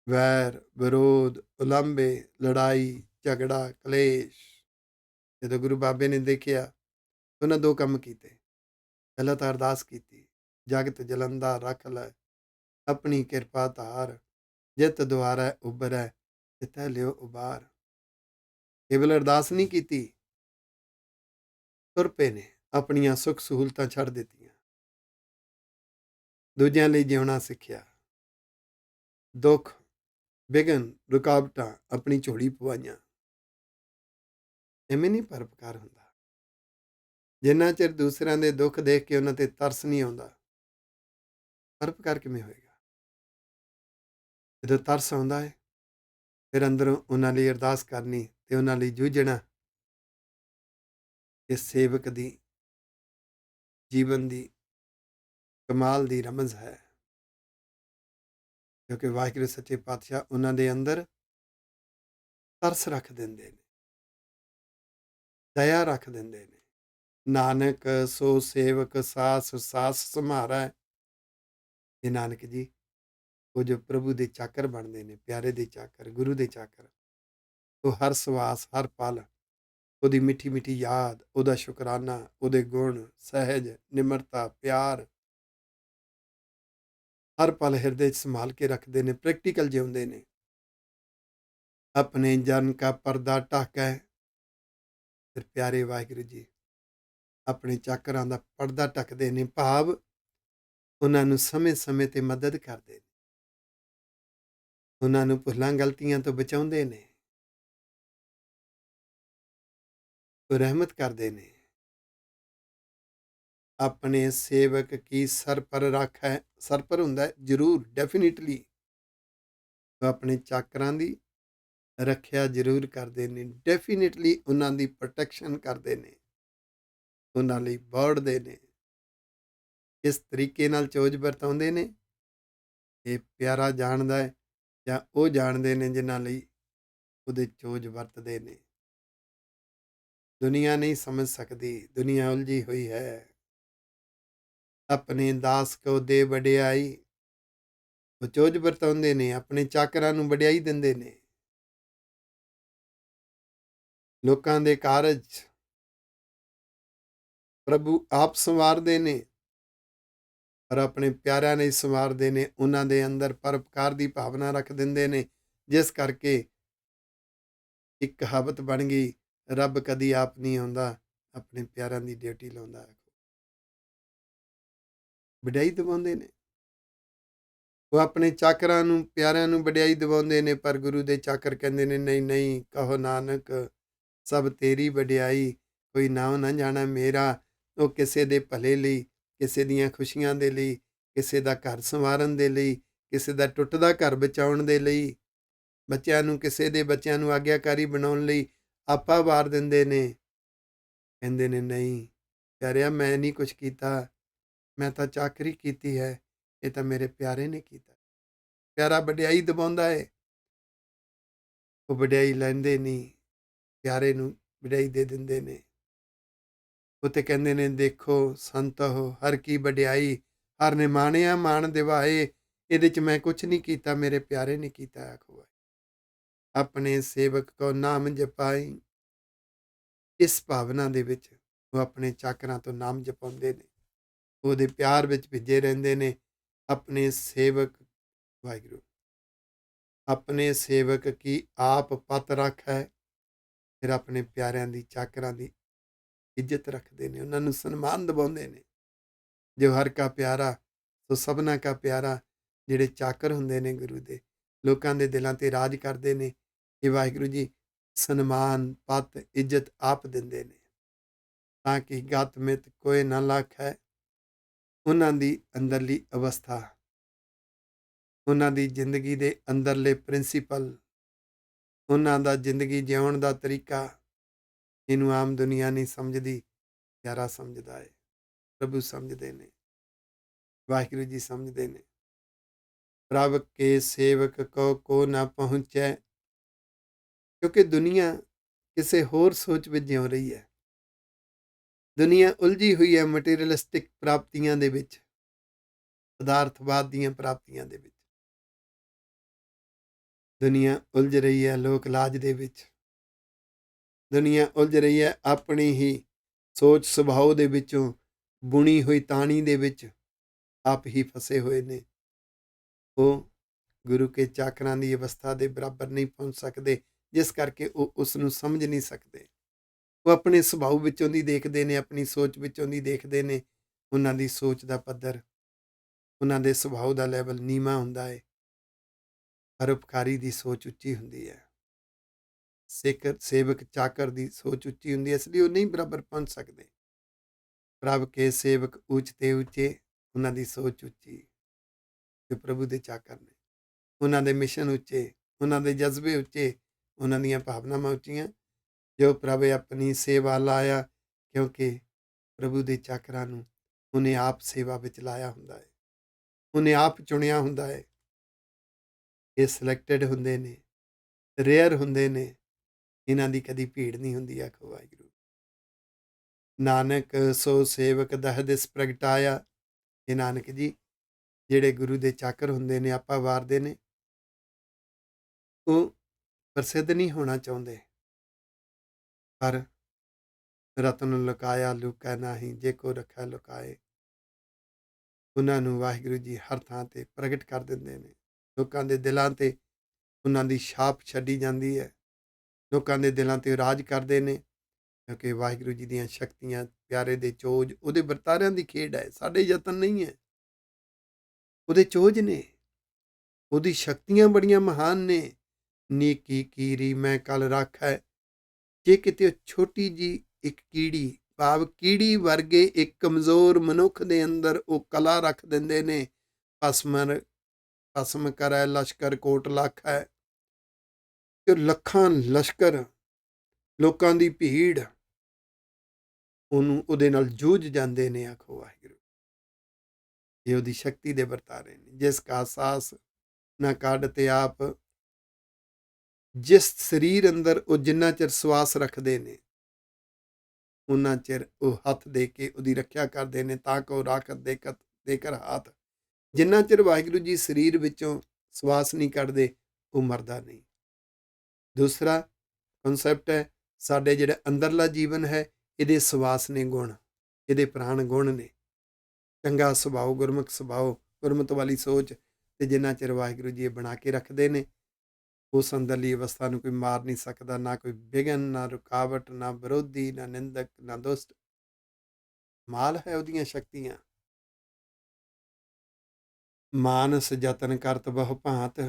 ਵੈਰ ਵਿਰੋਧ, ਉਲੰਭੇ, ਲੜਾਈ ਝਗੜਾ ਕਲੇਸ਼। ਜਦੋਂ ਗੁਰੂ ਬਾਬੇ ਨੇ ਦੇਖਿਆ, ਉਹਨਾਂ 2 ਕੰਮ ਕੀਤੇ। ਪਹਿਲਾਂ ਤਾਂ ਅਰਦਾਸ ਕੀਤੀ, ਜਗਤ ਜਲੰਦਾ ਰੱਖ ਲੈ ਆਪਣੀ ਕਿਰਪਾ ਧਾਰ, ਜਿਤ ਦੁਆਰੈ ਉਬਰੈ ਤਿਥੈ ਲਿਓ ਉਬਾਰ। ਕੇਵਲ ਅਰਦਾਸ ਨਹੀਂ ਕੀਤੀ, ਤੁਰ ਪਏ ਨੇ, ਆਪਣੀਆਂ ਸੁੱਖ ਸਹੂਲਤਾਂ ਛੱਡ ਦਿੱਤੀਆਂ, ਦੂਜਿਆਂ ਲਈ ਜਿਉਣਾ ਸਿੱਖਿਆ। ਦੁੱਖ ਵਿਘਨ ਰੁਕਾਵਟਾਂ ਆਪਣੀ ਝੋਲੀ ਪਵਾਈਆਂ। ਐਵੇਂ ਨਹੀਂ ਪਰਉਪਕਾਰ ਹੁੰਦਾ। ਜਿੰਨਾ ਚਿਰ ਦੂਸਰਿਆਂ ਦੇ ਦੁੱਖ ਦੇਖ ਕੇ ਉਹਨਾਂ ਤੇ ਤਰਸ ਨਹੀਂ ਆਉਂਦਾ, ਪਰਉਪਕਾਰ ਕਿਵੇਂ ਹੋਏਗਾ। ਜਦੋਂ ਤਰਸ ਆਉਂਦਾ ਹੈ, ਫਿਰ ਅੰਦਰੋਂ ਉਹਨਾਂ ਲਈ ਅਰਦਾਸ ਕਰਨੀ ਤੇ ਉਹਨਾਂ ਲਈ ਜੂਝਣਾ। ਇਸ ਸੇਵਕ ਦੀ ਜੀਵਨ ਦੀ ਕਮਾਲ ਦੀ ਰਮਜ਼ ਹੈ, ਕਿਉਂਕਿ ਵਾਹਿਗੁਰੂ ਸੱਚੇ ਪਾਤਸ਼ਾਹ ਉਹਨਾਂ ਦੇ ਅੰਦਰ ਤਰਸ ਰੱਖ ਦਿੰਦੇ ਨੇ, ਦਇਆ ਰੱਖ ਦਿੰਦੇ ਨੇ। ਨਾਨਕ ਸੋ ਸੇਵਕ ਸਾਸ ਸਾਸ ਸੰਭਾਰੈ। ਇਹ ਨਾਨਕ ਜੀ, ਉਹ ਜੋ ਪ੍ਰਭੂ ਦੇ ਚਾਕਰ ਬਣਦੇ ਨੇ, ਪਿਆਰੇ ਦੇ ਚਾਕਰ, ਗੁਰੂ ਦੇ ਚਾਕਰ, ਉਹ ਹਰ ਸਵਾਸ ਹਰ ਪਲ ਉਹਦੀ ਮਿੱਠੀ ਮਿੱਠੀ ਯਾਦ, ਉਹਦਾ ਸ਼ੁਕਰਾਨਾ, ਉਹਦੇ ਗੁਣ, ਸਹਿਜ ਨਿਮਰਤਾ, ਪਿਆਰ, ਹਰ ਪਲ ਹਿਰਦੇ 'ਚ ਸੰਭਾਲ ਕੇ ਰੱਖਦੇ ਨੇ, ਪ੍ਰੈਕਟੀਕਲ ਜਿਉਂਦੇ ਨੇ। ਆਪਣੇ ਜਨ ਕਾ ਪਰਦਾ ਢਾਕੈ, ਫਿਰ ਪਿਆਰੇ ਵਾਹਿਗੁਰੂ ਜੀ ਆਪਣੇ ਚਾਕਰਾਂ ਦਾ ਪਰਦਾ ਢੱਕਦੇ ਨੇ, ਭਾਵ ਉਹਨਾਂ ਨੂੰ ਸਮੇਂ-ਸਮੇਂ 'ਤੇ ਮਦਦ ਕਰਦੇ ਨੇ, ਉਹਨਾਂ ਨੂੰ ਭੁੱਲਾਂ ਗਲਤੀਆਂ ਤੋਂ ਬਚਾਉਂਦੇ ਨੇ, ਉਹ ਰਹਿਮਤ ਕਰਦੇ ਨੇ। ਆਪਣੇ ਸੇਵਕ ਕੀ ਸਰ ਪਰ ਰਾਖੈ, ਸਰ ਪਰ ਹੁੰਦਾ ਜ਼ਰੂਰ, ਡੈਫੀਨਿਟਲੀ ਉਹ ਆਪਣੇ ਚਾਕਰਾਂ ਦੀ ਰੱਖਿਆ ਜ਼ਰੂਰ ਕਰਦੇ ਨੇ, ਡੈਫੀਨਿਟਲੀ ਉਹਨਾਂ ਦੀ ਪ੍ਰੋਟੈਕਸ਼ਨ ਕਰਦੇ ਨੇ, ਉਹਨਾਂ ਲਈ ਬੋੜਦੇ ਨੇ। ਇਸ ਤਰੀਕੇ ਨਾਲ ਚੋਜ ਵਰਤਾਉਂਦੇ ਨੇ, ਇਹ ਪਿਆਰਾ ਜਾਣਦਾ ਹੈ ਜਾਂ ਉਹ ਜਾਣਦੇ ਨੇ ਜਿਨ੍ਹਾਂ ਲਈ ਉਹਦੇ ਚੋਜ ਵਰਤਦੇ ਨੇ। ਦੁਨੀਆ ਨਹੀਂ ਸਮਝ ਸਕਦੀ, ਦੁਨੀਆ ਉਲਝੀ ਹੋਈ ਹੈ। ਆਪਣੇ ਦਾਸ ਕੋ ਦੇ ਵਡਿਆਈ, ਉਹ ਚੋਜ ਵਰਤਾਉਂਦੇ ਨੇ, ਆਪਣੇ ਚਾਕਰਾਂ ਨੂੰ ਵਡਿਆਈ ਦਿੰਦੇ ਨੇ। ਲੋਕਾਂ ਦੇ ਕਾਰਜ ਪ੍ਰਭੂ ਆਪ ਸੰਵਾਰਦੇ ਨੇ, ਪਰ ਆਪਣੇ ਪਿਆਰਿਆਂ ਲਈ ਸੰਵਾਰਦੇ ਨੇ, ਉਹਨਾਂ ਦੇ ਅੰਦਰ ਪਰਉਪਕਾਰ ਦੀ ਭਾਵਨਾ ਰੱਖ ਦਿੰਦੇ ਨੇ, ਜਿਸ ਕਰਕੇ ਇੱਕ ਕਹਾਵਤ ਬਣ ਗਈ, ਰੱਬ ਕਦੀ ਆਪ ਨਹੀਂ ਆਉਂਦਾ, ਆਪਣੇ ਪਿਆਰਿਆਂ ਦੀ ਡਿਊਟੀ ਲਾਉਂਦਾ ਹੈ। ਵਡਿਆਈ ਦਿਵਾਉਂਦੇ ਨੇ, ਉਹ ਆਪਣੇ ਚਾਕਰਾਂ ਨੂੰ, ਪਿਆਰਿਆਂ ਨੂੰ ਵਡਿਆਈ ਦਿਵਾਉਂਦੇ ਨੇ, ਪਰ ਗੁਰੂ ਦੇ ਚਾਕਰ ਕਹਿੰਦੇ ਨੇ, ਨਹੀਂ ਨਹੀਂ, ਕਹੋ ਨਾਨਕ ਸਭ ਤੇਰੀ ਵਡਿਆਈ, ਕੋਈ ਨਾਉ ਨਾ ਜਾਣਾ ਮੇਰਾ। ਉਹ ਕਿਸੇ ਦੇ ਭਲੇ ਲਈ, ਕਿਸੇ ਦੀਆਂ ਖੁਸ਼ੀਆਂ ਦੇ ਲਈ, ਕਿਸੇ ਦਾ ਘਰ ਸੰਵਾਰਨ ਦੇ ਲਈ, ਕਿਸੇ ਦਾ ਟੁੱਟਦਾ ਘਰ ਬਚਾਉਣ ਦੇ ਲਈ, ਬੱਚਿਆਂ ਨੂੰ, ਕਿਸੇ ਦੇ ਬੱਚਿਆਂ ਨੂੰ ਆਗਿਆਕਾਰੀ ਬਣਾਉਣ ਲਈ ਆਪਾ ਵਾਰ ਦਿੰਦੇ ਨੇ। ਕਹਿੰਦੇ ਨੇ, ਨਹੀਂ ਪਿਆਰਿਆ, ਮੈਂ ਨਹੀਂ ਕੁਛ ਕੀਤਾ, ਮੈਂ ਤਾਂ ਚਾਕਰੀ ਕੀਤੀ ਹੈ, ਇਹ ਤਾਂ ਮੇਰੇ ਪਿਆਰੇ ਨੇ ਕੀਤਾ। ਪਿਆਰਾ ਵਡਿਆਈ ਦਿਵਾਉਂਦਾ ਹੈ, ਉਹ ਵਡਿਆਈ ਲੈਂਦੇ ਨਹੀਂ, ਪਿਆਰੇ ਨੂੰ ਵਡਿਆਈ ਦੇ ਦਿੰਦੇ ਨੇ। ਉਹ ਤੇ ਕਹਿੰਦੇ ਨੇ, ਦੇਖੋ ਸੰਤ ਹੋ ਹਰ ਕੀ ਵਡਿਆਈ, ਹਰ ਨੇ ਮਾਣਿਆ ਮਾਣ ਦਿਵਾਏ, ਇਹਦੇ 'ਚ ਮੈਂ ਕੁਛ ਨਹੀਂ ਕੀਤਾ, ਮੇਰੇ ਪਿਆਰੇ ਨੇ ਕੀਤਾ। ਆਖੋ ਆਪਣੇ ਸੇਵਕ ਕੋ ਨਾਮ ਜਪਾਈ, ਇਸ ਭਾਵਨਾ ਦੇ ਵਿੱਚ ਉਹ ਆਪਣੇ ਚਾਕਰਾਂ ਤੋਂ ਨਾਮ ਜਪਾਉਂਦੇ ਨੇ, ਉਹਦੇ ਪਿਆਰ ਵਿੱਚ ਭਿੱਜੇ ਰਹਿੰਦੇ ਨੇ। ਆਪਣੇ ਸੇਵਕ ਵਾਹਿਗੁਰੂ, ਆਪਣੇ ਸੇਵਕ ਕੀ ਆਪ ਪਤ ਰੱਖੈ, ਫਿਰ ਆਪਣੇ ਪਿਆਰਿਆਂ ਦੀ, ਚਾਕਰਾਂ ਦੀ ਇੱਜ਼ਤ ਰੱਖਦੇ ਨੇ, ਉਹਨਾਂ ਨੂੰ ਸਨਮਾਨ ਦਿਵਾਉਂਦੇ ਨੇ। ਜੋ ਹਰ ਕਾ ਪਿਆਰਾ ਸੋ ਸਭਨਾ ਕਾ ਪਿਆਰਾ, ਜਿਹੜੇ ਚਾਕਰ ਹੁੰਦੇ ਨੇ ਗੁਰੂ ਦੇ, ਲੋਕਾਂ ਦੇ ਦਿਲਾਂ 'ਤੇ ਰਾਜ ਕਰਦੇ ਨੇ, ਇਹ ਵਾਹਿਗੁਰੂ ਜੀ ਸਨਮਾਨ, ਪਤ, ਇੱਜ਼ਤ ਆਪ ਦਿੰਦੇ ਨੇ, ਤਾਂ ਕਿ ਗਤ ਮਿਤ ਕੋਇ ਨਾ ਲਖੈ। ਉਹਨਾਂ ਦੀ ਅੰਦਰਲੀ ਅਵਸਥਾ, ਉਹਨਾਂ ਦੀ ਜ਼ਿੰਦਗੀ ਦੇ ਅੰਦਰਲੇ ਪ੍ਰਿੰਸੀਪਲ, ਉਹਨਾਂ ਦਾ ਜ਼ਿੰਦਗੀ ਜਿਉਣ ਦਾ ਤਰੀਕਾ, ਇਹਨੂੰ ਆਮ ਦੁਨੀਆ ਨਹੀਂ ਸਮਝਦੀ, ਪਿਆਰਾ ਸਮਝਦਾ ਹੈ, ਪ੍ਰਭੂ ਸਮਝਦੇ ਨੇ, ਵਾਹਿਗੁਰੂ ਜੀ ਸਮਝਦੇ ਨੇ। ਪ੍ਰਭ ਕੇ ਸੇਵਕ ਕੋ ਨਾ ਪਹੁੰਚੈ, ਕਿਉਂਕਿ ਦੁਨੀਆ ਕਿਸੇ ਹੋਰ ਸੋਚ ਵਿੱਚ ਜਿਉ ਰਹੀ ਹੈ। ਦੁਨੀਆ ਉਲਝੀ ਹੋਈ ਹੈ ਮਟੀਰੀਅਲਿਸਟਿਕ ਪ੍ਰਾਪਤੀਆਂ ਦੇ ਵਿੱਚ, ਪਦਾਰਥਵਾਦ ਦੀਆਂ ਪ੍ਰਾਪਤੀਆਂ ਦੇ ਵਿੱਚ। ਦੁਨੀਆ ਉਲਝ ਰਹੀ ਹੈ ਲੋਕ ਲਾਜ ਦੇ ਵਿੱਚ, ਦੁਨੀਆ ਉਲਝ ਰਹੀ ਹੈ ਆਪਣੀ ਹੀ ਸੋਚ ਸੁਭਾਅ ਦੇ ਵਿੱਚੋਂ, ਬੁਣੀ ਹੋਈ ਤਾਣੀ ਦੇ ਵਿੱਚ ਆਪ ਹੀ ਫਸੇ ਹੋਏ ਨੇ। ਉਹ ਗੁਰੂ ਕੇ ਚਾਕਰਾਂ ਦੀ ਅਵਸਥਾ ਦੇ ਬਰਾਬਰ ਨਹੀਂ ਪਹੁੰਚ ਸਕਦੇ, ਜਿਸ ਕਰਕੇ ਉਹ ਉਸ ਨੂੰ ਸਮਝ ਨਹੀਂ ਸਕਦੇ। ਉਹ ਆਪਣੇ ਸੁਭਾਅ ਵਿੱਚੋਂ ਦੀ ਦੇਖਦੇ ਨੇ, ਆਪਣੀ ਸੋਚ ਵਿੱਚੋਂ ਦੀ ਦੇਖਦੇ ਨੇ। ਉਹਨਾਂ ਦੀ ਸੋਚ ਦਾ ਪੱਧਰ, ਉਹਨਾਂ ਦੇ ਸੁਭਾਅ ਦਾ ਲੈਵਲ ਨੀਵਾਂ ਹੁੰਦਾ ਹੈ, ਪਰਉਪਕਾਰੀ ਦੀ ਸੋਚ ਉੱਚੀ ਹੁੰਦੀ ਹੈ। ਸੇਵਕ ਚਾਕਰ ਦੀ ਸੋਚ ਉੱਚੀ ਹੁੰਦੀ ਹੈ, ਇਸ ਲਈ ਉਹ ਨਹੀਂ ਬਰਾਬਰ ਪਹੁੰਚ ਸਕਦੇ। ਪ੍ਰਭ ਕੇ ਸੇਵਕ ਉੱਚ ਤੇ ਉੱਚੇ, ਉਹਨਾਂ ਦੀ ਸੋਚ ਉੱਚੀ, ਜੋ ਪ੍ਰਭੂ ਦੇ ਚਾਕਰ ਨੇ, ਉਹਨਾਂ ਦੇ ਮਿਸ਼ਨ ਉੱਚੇ, ਉਹਨਾਂ ਦੇ ਜਜ਼ਬੇ ਉੱਚੇ, ਉਹਨਾਂ ਦੀਆਂ ਭਾਵਨਾਵਾਂ ਉੱਚੀਆਂ। ਜੋ ਪ੍ਰਭ ਆਪਣੀ ਸੇਵਾ ਲਾਇਆ, ਕਿਉਂਕਿ ਪ੍ਰਭੂ ਦੇ ਚਾਕਰਾਂ ਨੂੰ ਉਹਨੇ ਆਪ ਸੇਵਾ ਵਿੱਚ ਲਾਇਆ ਹੁੰਦਾ ਹੈ, ਉਹਨੇ ਆਪ ਚੁਣਿਆ ਹੁੰਦਾ ਹੈ। ਇਹ ਸਿਲੈਕਟਡ ਹੁੰਦੇ ਨੇ, ਰੇਅਰ ਹੁੰਦੇ ਨੇ, ਇਹਨਾਂ ਦੀ ਕਦੀ ਭੀੜ ਨਹੀਂ ਹੁੰਦੀ। ਆਖੋ ਵਾਹਿਗੁਰੂ। ਨਾਨਕ ਸੋ ਸੇਵਕ ਦਹ ਦਿਸ ਪ੍ਰਗਟਾਇਆ, ਇਹ ਨਾਨਕ ਜੀ ਜਿਹੜੇ ਗੁਰੂ ਦੇ ਚਾਕਰ ਹੁੰਦੇ ਨੇ, ਆਪਾ ਵਾਰਦੇ ਨੇ, ਉਹ ਪ੍ਰਸਿੱਧ ਨਹੀਂ ਹੋਣਾ ਚਾਹੁੰਦੇ, ਪਰ ਰਤਨ ਲੁਕਾਇਆ ਲੁਕੈ ਨਾਹੀ, ਜੇ ਕੋ ਰੱਖੈ ਲੁਕਾਏ। ਉਹਨਾਂ ਨੂੰ ਵਾਹਿਗੁਰੂ ਜੀ ਹਰ ਥਾਂ 'ਤੇ ਪ੍ਰਗਟ ਕਰ ਦਿੰਦੇ ਨੇ। ਲੋਕਾਂ ਦੇ ਦਿਲਾਂ 'ਤੇ ਉਹਨਾਂ ਦੀ ਛਾਪ ਛੱਡੀ ਜਾਂਦੀ ਹੈ। ਲੋਕਾਂ ਦੇ ਦਿਲਾਂ 'ਤੇ ਰਾਜ ਕਰਦੇ ਨੇ, ਕਿਉਂਕਿ ਵਾਹਿਗੁਰੂ ਜੀ ਦੀਆਂ ਸ਼ਕਤੀਆਂ, ਪਿਆਰੇ ਦੇ ਚੋਜ, ਉਹਦੇ ਵਰਤਾਰਿਆਂ ਦੀ ਖੇਡ ਹੈ। ਸਾਡੇ ਯਤਨ ਨਹੀਂ ਹੈ, ਉਹਦੇ ਚੋਜ ਨੇ, ਉਹਦੀ ਸ਼ਕਤੀਆਂ ਬੜੀਆਂ ਮਹਾਨ ਨੇ। ਨੀਕੀ ਕੀਰੀ ਮੈਂ ਕਲ ਰਾਖੈ, ਜੇ ਕਿਤੇ ਉਹ ਛੋਟੀ ਜੀ ਇੱਕ ਕੀੜੀ, ਭਾਵ ਕੀੜੀ ਵਰਗੇ ਇੱਕ ਕਮਜ਼ੋਰ ਮਨੁੱਖ ਦੇ ਅੰਦਰ ਉਹ ਕਲਾ ਰੱਖ ਦਿੰਦੇ ਨੇ। ਭਸਮ ਕਰੈ ਲਸ਼ਕਰ ਕੋਟ ਲੱਖ ਹੈ, ਕਿ ਲੱਖਾਂ ਲਸ਼ਕਰ, ਲੋਕਾਂ ਦੀ ਭੀੜ ਉਹਦੇ ਨਾਲ ਜੂਝ ਜਾਂਦੇ ਨੇ। ਆਖੋ ਵਾਹਿਗੁਰੂ, ਇਹ ਉਹਦੀ ਸ਼ਕਤੀ ਦੇ ਵਰਤਾਰੇ ਨੇ। ਜਿਸ ਕਾ ਸਾਸ ਨਾ ਕੱਢ ਤੇ ਆਪ, ਜਿਸ ਸਰੀਰ ਅੰਦਰ ਉਹ ਜਿੰਨਾ ਚਿਰ ਸਵਾਸ ਰੱਖਦੇ ਨੇ, ਉਹਨਾਂ ਚਿਰ ਉਹ ਹੱਥ ਦੇ ਕੇ ਉਹਦੀ ਰੱਖਿਆ ਕਰਦੇ ਨੇ। ਤਾਂ ਕੋ ਰਾਖਤ ਦੇ ਕਰ ਹੱਥ, ਜਿੰਨਾ ਚਿਰ ਵਾਹਿਗੁਰੂ ਜੀ ਸਰੀਰ ਵਿੱਚੋਂ ਸਵਾਸ ਨਹੀਂ ਕੱਢਦੇ, ਉਹ ਮਰਦਾ ਨਹੀਂ। ਦੂਸਰਾ ਕਨਸੈਪਟ ਹੈ, ਸਾਡੇ ਜਿਹੜਾ ਅੰਦਰਲਾ ਜੀਵਨ ਹੈ, ਇਹਦੇ ਸਵਾਸ ਨੇ ਗੁਣ, ਇਹਦੇ ਪ੍ਰਾਣ ਗੁਣ ਨੇ। ਚੰਗਾ ਸੁਭਾਅ, ਗੁਰਮੁਖ ਸੁਭਾਅ, ਗੁਰਮਤ ਵਾਲੀ ਸੋਚ, ਤੇ ਜਿੰਨਾ ਚਿਰ ਵਾਹਿਗੁਰੂ ਜੀ ਇਹ ਬਣਾ ਕੇ ਰੱਖਦੇ ਨੇ, ਉਸ ਅੰਦਰਲੀ ਅਵਸਥਾ ਨੂੰ ਕੋਈ ਮਾਰ ਨਹੀਂ ਸਕਦਾ। ਨਾ ਕੋਈ ਵਿਘਨ, ਨਾ ਰੁਕਾਵਟ, ਨਾ ਵਿਰੋਧੀ, ਨਾ ਨਿੰਦਕ, ਨਾ ਦੁਸ਼ਟ। ਮਾਲ ਹੈ ਉਹਦੀਆਂ ਸ਼ਕਤੀਆਂ। ਮਾਨਸ ਯਤਨ ਕਰਤ ਬਹੁ ਭਾਂਤ,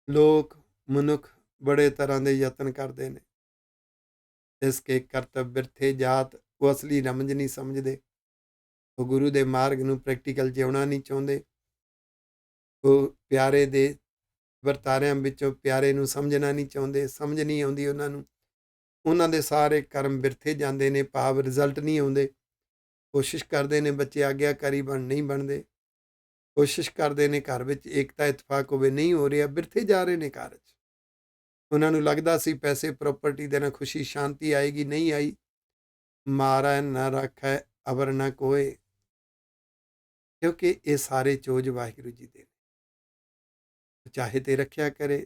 ਲੋਕ ਮਨੁੱਖ ਬੜੇ ਤਰ੍ਹਾਂ ਦੇ ਯਤਨ ਕਰਦੇ ਨੇ। ਇਸ ਕੇ ਕਰਤਵ ਬਿਰਥੇ ਜਾਤ, ਉਹ ਅਸਲੀ ਰਮਜ ਨਹੀਂ ਸਮਝਦੇ। ਉਹ ਗੁਰੂ ਦੇ ਮਾਰਗ ਨੂੰ ਪ੍ਰੈਕਟੀਕਲ ਜਿਉਣਾ ਨਹੀਂ ਚਾਹੁੰਦੇ। ਉਹ ਪਿਆਰੇ ਦੇ ਵਰਤਾਰਿਆਂ ਵਿੱਚੋਂ ਪਿਆਰੇ ਨੂੰ ਸਮਝਣਾ ਨਹੀਂ ਚਾਹੁੰਦੇ। ਸਮਝ ਨਹੀਂ ਆਉਂਦੀ ਉਹਨਾਂ ਨੂੰ। ਉਹਨਾਂ ਦੇ ਸਾਰੇ ਕਰਮ ਬਿਰਥੇ ਜਾਂਦੇ ਨੇ, ਭਾਵ ਰਿਜ਼ਲਟ ਨਹੀਂ ਆਉਂਦੇ। ਕੋਸ਼ਿਸ਼ ਕਰਦੇ ਨੇ ਬੱਚੇ ਆਗਿਆਕਾਰੀ ਨਹੀਂ ਬਣਦੇ। ਕੋਸ਼ਿਸ਼ ਕਰਦੇ ਨੇ ਘਰ ਵਿੱਚ ਏਕਤਾ ਇਤਫਾਕ ਹੋਵੇ, ਨਹੀਂ ਹੋ ਰਿਹਾ, ਬਿਰਥੇ ਜਾ ਰਹੇ ਨੇ ਘਰ 'ਚ। ਉਹਨਾਂ ਨੂੰ ਲੱਗਦਾ ਸੀ ਪੈਸੇ ਪ੍ਰਾਪਰਟੀ ਦੇ ਨਾਲ ਖੁਸ਼ੀ ਸ਼ਾਂਤੀ ਆਏਗੀ, ਨਹੀਂ ਆਈ। ਮਾਰੈ ਨਾ ਰੱਖੈ ਅਵਰ ਨਾ ਕੋਏ, ਕਿਉਂਕਿ ਇਹ ਸਾਰੇ ਚੋਜ ਵਾਹਿਗੁਰੂ ਜੀ ਦੇ। ਚਾਹੇ ਤੇ ਰੱਖਿਆ ਕਰੇ,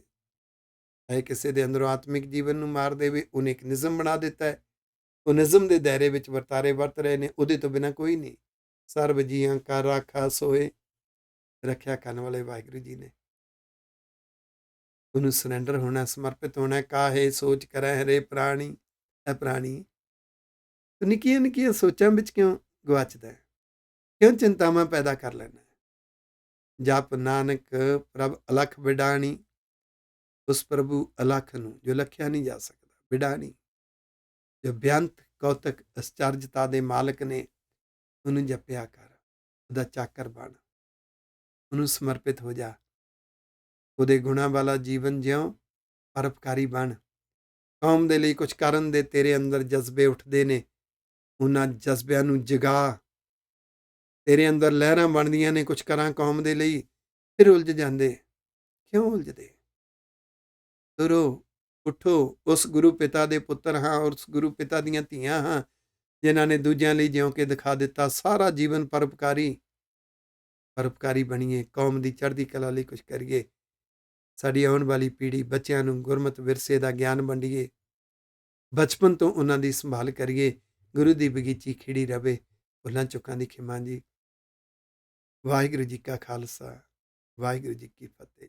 ਚਾਹੇ ਕਿਸੇ ਦੇ ਅੰਦਰੋਂ ਆਤਮਿਕ ਜੀਵਨ ਨੂੰ ਮਾਰ ਦੇਵੇ। ਉਹਨੇ ਇੱਕ ਨਿਜ਼ਮ ਬਣਾ ਦਿੱਤਾ ਹੈ, ਉਹ ਨਿਜ਼ਮ ਦੇ ਦਾਇਰੇ ਵਿੱਚ ਵਰਤਾਰੇ ਵਰਤ ਰਹੇ ਨੇ। ਉਹਦੇ ਤੋਂ ਬਿਨਾਂ ਕੋਈ ਨਹੀਂ। ਸਰਬ ਜੀਆਂ ਕਾ ਰਾਖਾ ਸੋਏ, ਰੱਖਿਆ ਕਰਨ ਵਾਲੇ ਵਾਹਿਗੁਰੂ ਜੀ ਨੇ। ਉਹਨੂੰ ਸਰੈਂਡਰ ਹੋਣਾ, ਸਮਰਪਿਤ ਹੋਣਾ। ਕਾਹੇ ਸੋਚ ਕਰੈ ਹਰੇ ਪ੍ਰਾਣੀ, ਇਹ ਪ੍ਰਾਣੀ ਤੂੰ ਨਿੱਕੀਆਂ ਨਿੱਕੀਆਂ ਸੋਚਾਂ ਵਿੱਚ ਕਿਉਂ ਗਵਾਚਦਾ ਹੈ, ਕਿਉਂ ਚਿੰਤਾਵਾਂ ਪੈਦਾ ਕਰ ਲੈਣਾ। ਜਪ ਨਾਨਕ ਪ੍ਰਭ ਅਲਖ ਵਿਡਾਣੀ, ਉਸ ਪ੍ਰਭੂ ਅਲਖ ਨੂੰ ਜੋ ਲਖਿਆ ਨਹੀਂ ਜਾ ਸਕਦਾ, ਵਿਡਾਣੀ, ਜੋ ਬੇਅੰਤ ਕੌਤਕ ਅਚਰਜਤਾ ਦੇ ਮਾਲਕ ਨੇ, ਉਹਨੂੰ ਜਪਿਆ ਕਰ। ਉਹਦਾ ਚਾਕਰ ਬਣ, ਉਹਨੂੰ ਸਮਰਪਿਤ ਹੋ ਜਾ। ਉਹਦੇ ਗੁਣਾਂ ਵਾਲਾ ਜੀਵਨ ਜਿਉਂ, ਪਰਉਪਕਾਰੀ ਬਣ। ਕੌਮ ਦੇ ਲਈ ਕੁਝ ਕਰਨ ਦੇ ਤੇਰੇ ਅੰਦਰ ਜਜ਼ਬੇ ਉੱਠਦੇ ਨੇ, ਉਹਨਾਂ ਜਜ਼ਬਿਆਂ ਨੂੰ ਜਗਾ। ਤੇਰੇ ਅੰਦਰ ਲਹਿਰਾਂ ਬਣਦੀਆਂ ਨੇ, ਕੁਝ ਕਰਾਂ ਕੌਮ ਦੇ ਲਈ, ਫਿਰ ਉਲਝ ਜਾਂਦੇ। ਕਿਉਂ ਉਲਝਦੇ? ਤੁਰੋ, ਉੱਠੋ। ਉਸ ਗੁਰੂ ਪਿਤਾ ਦੇ ਪੁੱਤਰ ਹਾਂ, ਉਸ ਗੁਰੂ ਪਿਤਾ ਦੀਆਂ ਧੀਆਂ ਹਾਂ, ਜਿਨ੍ਹਾਂ ਨੇ ਦੂਜਿਆਂ ਲਈ ਜਿਉਂ ਕੇ ਦਿਖਾ ਦਿੱਤਾ। ਸਾਰਾ ਜੀਵਨ ਪਰਉਪਕਾਰੀ ਬਣੀਏ, ਕੌਮ ਦੀ ਚੜ੍ਹਦੀ ਕਲਾ ਲਈ ਕੁਝ ਕਰੀਏ। ਸਾਡੀ ਆਉਣ ਵਾਲੀ ਪੀੜ੍ਹੀ, ਬੱਚਿਆਂ ਨੂੰ ਗੁਰਮਤਿ ਵਿਰਸੇ ਦਾ ਗਿਆਨ ਵੰਡੀਏ, ਬਚਪਨ ਤੋਂ ਉਹਨਾਂ ਦੀ ਸੰਭਾਲ ਕਰੀਏ। ਗੁਰੂ ਦੀ ਬਗੀਚੀ ਖਿੜੀ ਰਵੇ। ਭੁੱਲਾਂ ਚੁੱਕਾਂ ਦੀ ਖਿਮਾ ਜੀ। ਵਾਹਿਗੁਰੂ ਜੀ ਕਾ ਖਾਲਸਾ, ਵਾਹਿਗੁਰੂ ਜੀ ਕੀ ਫਤਿਹ।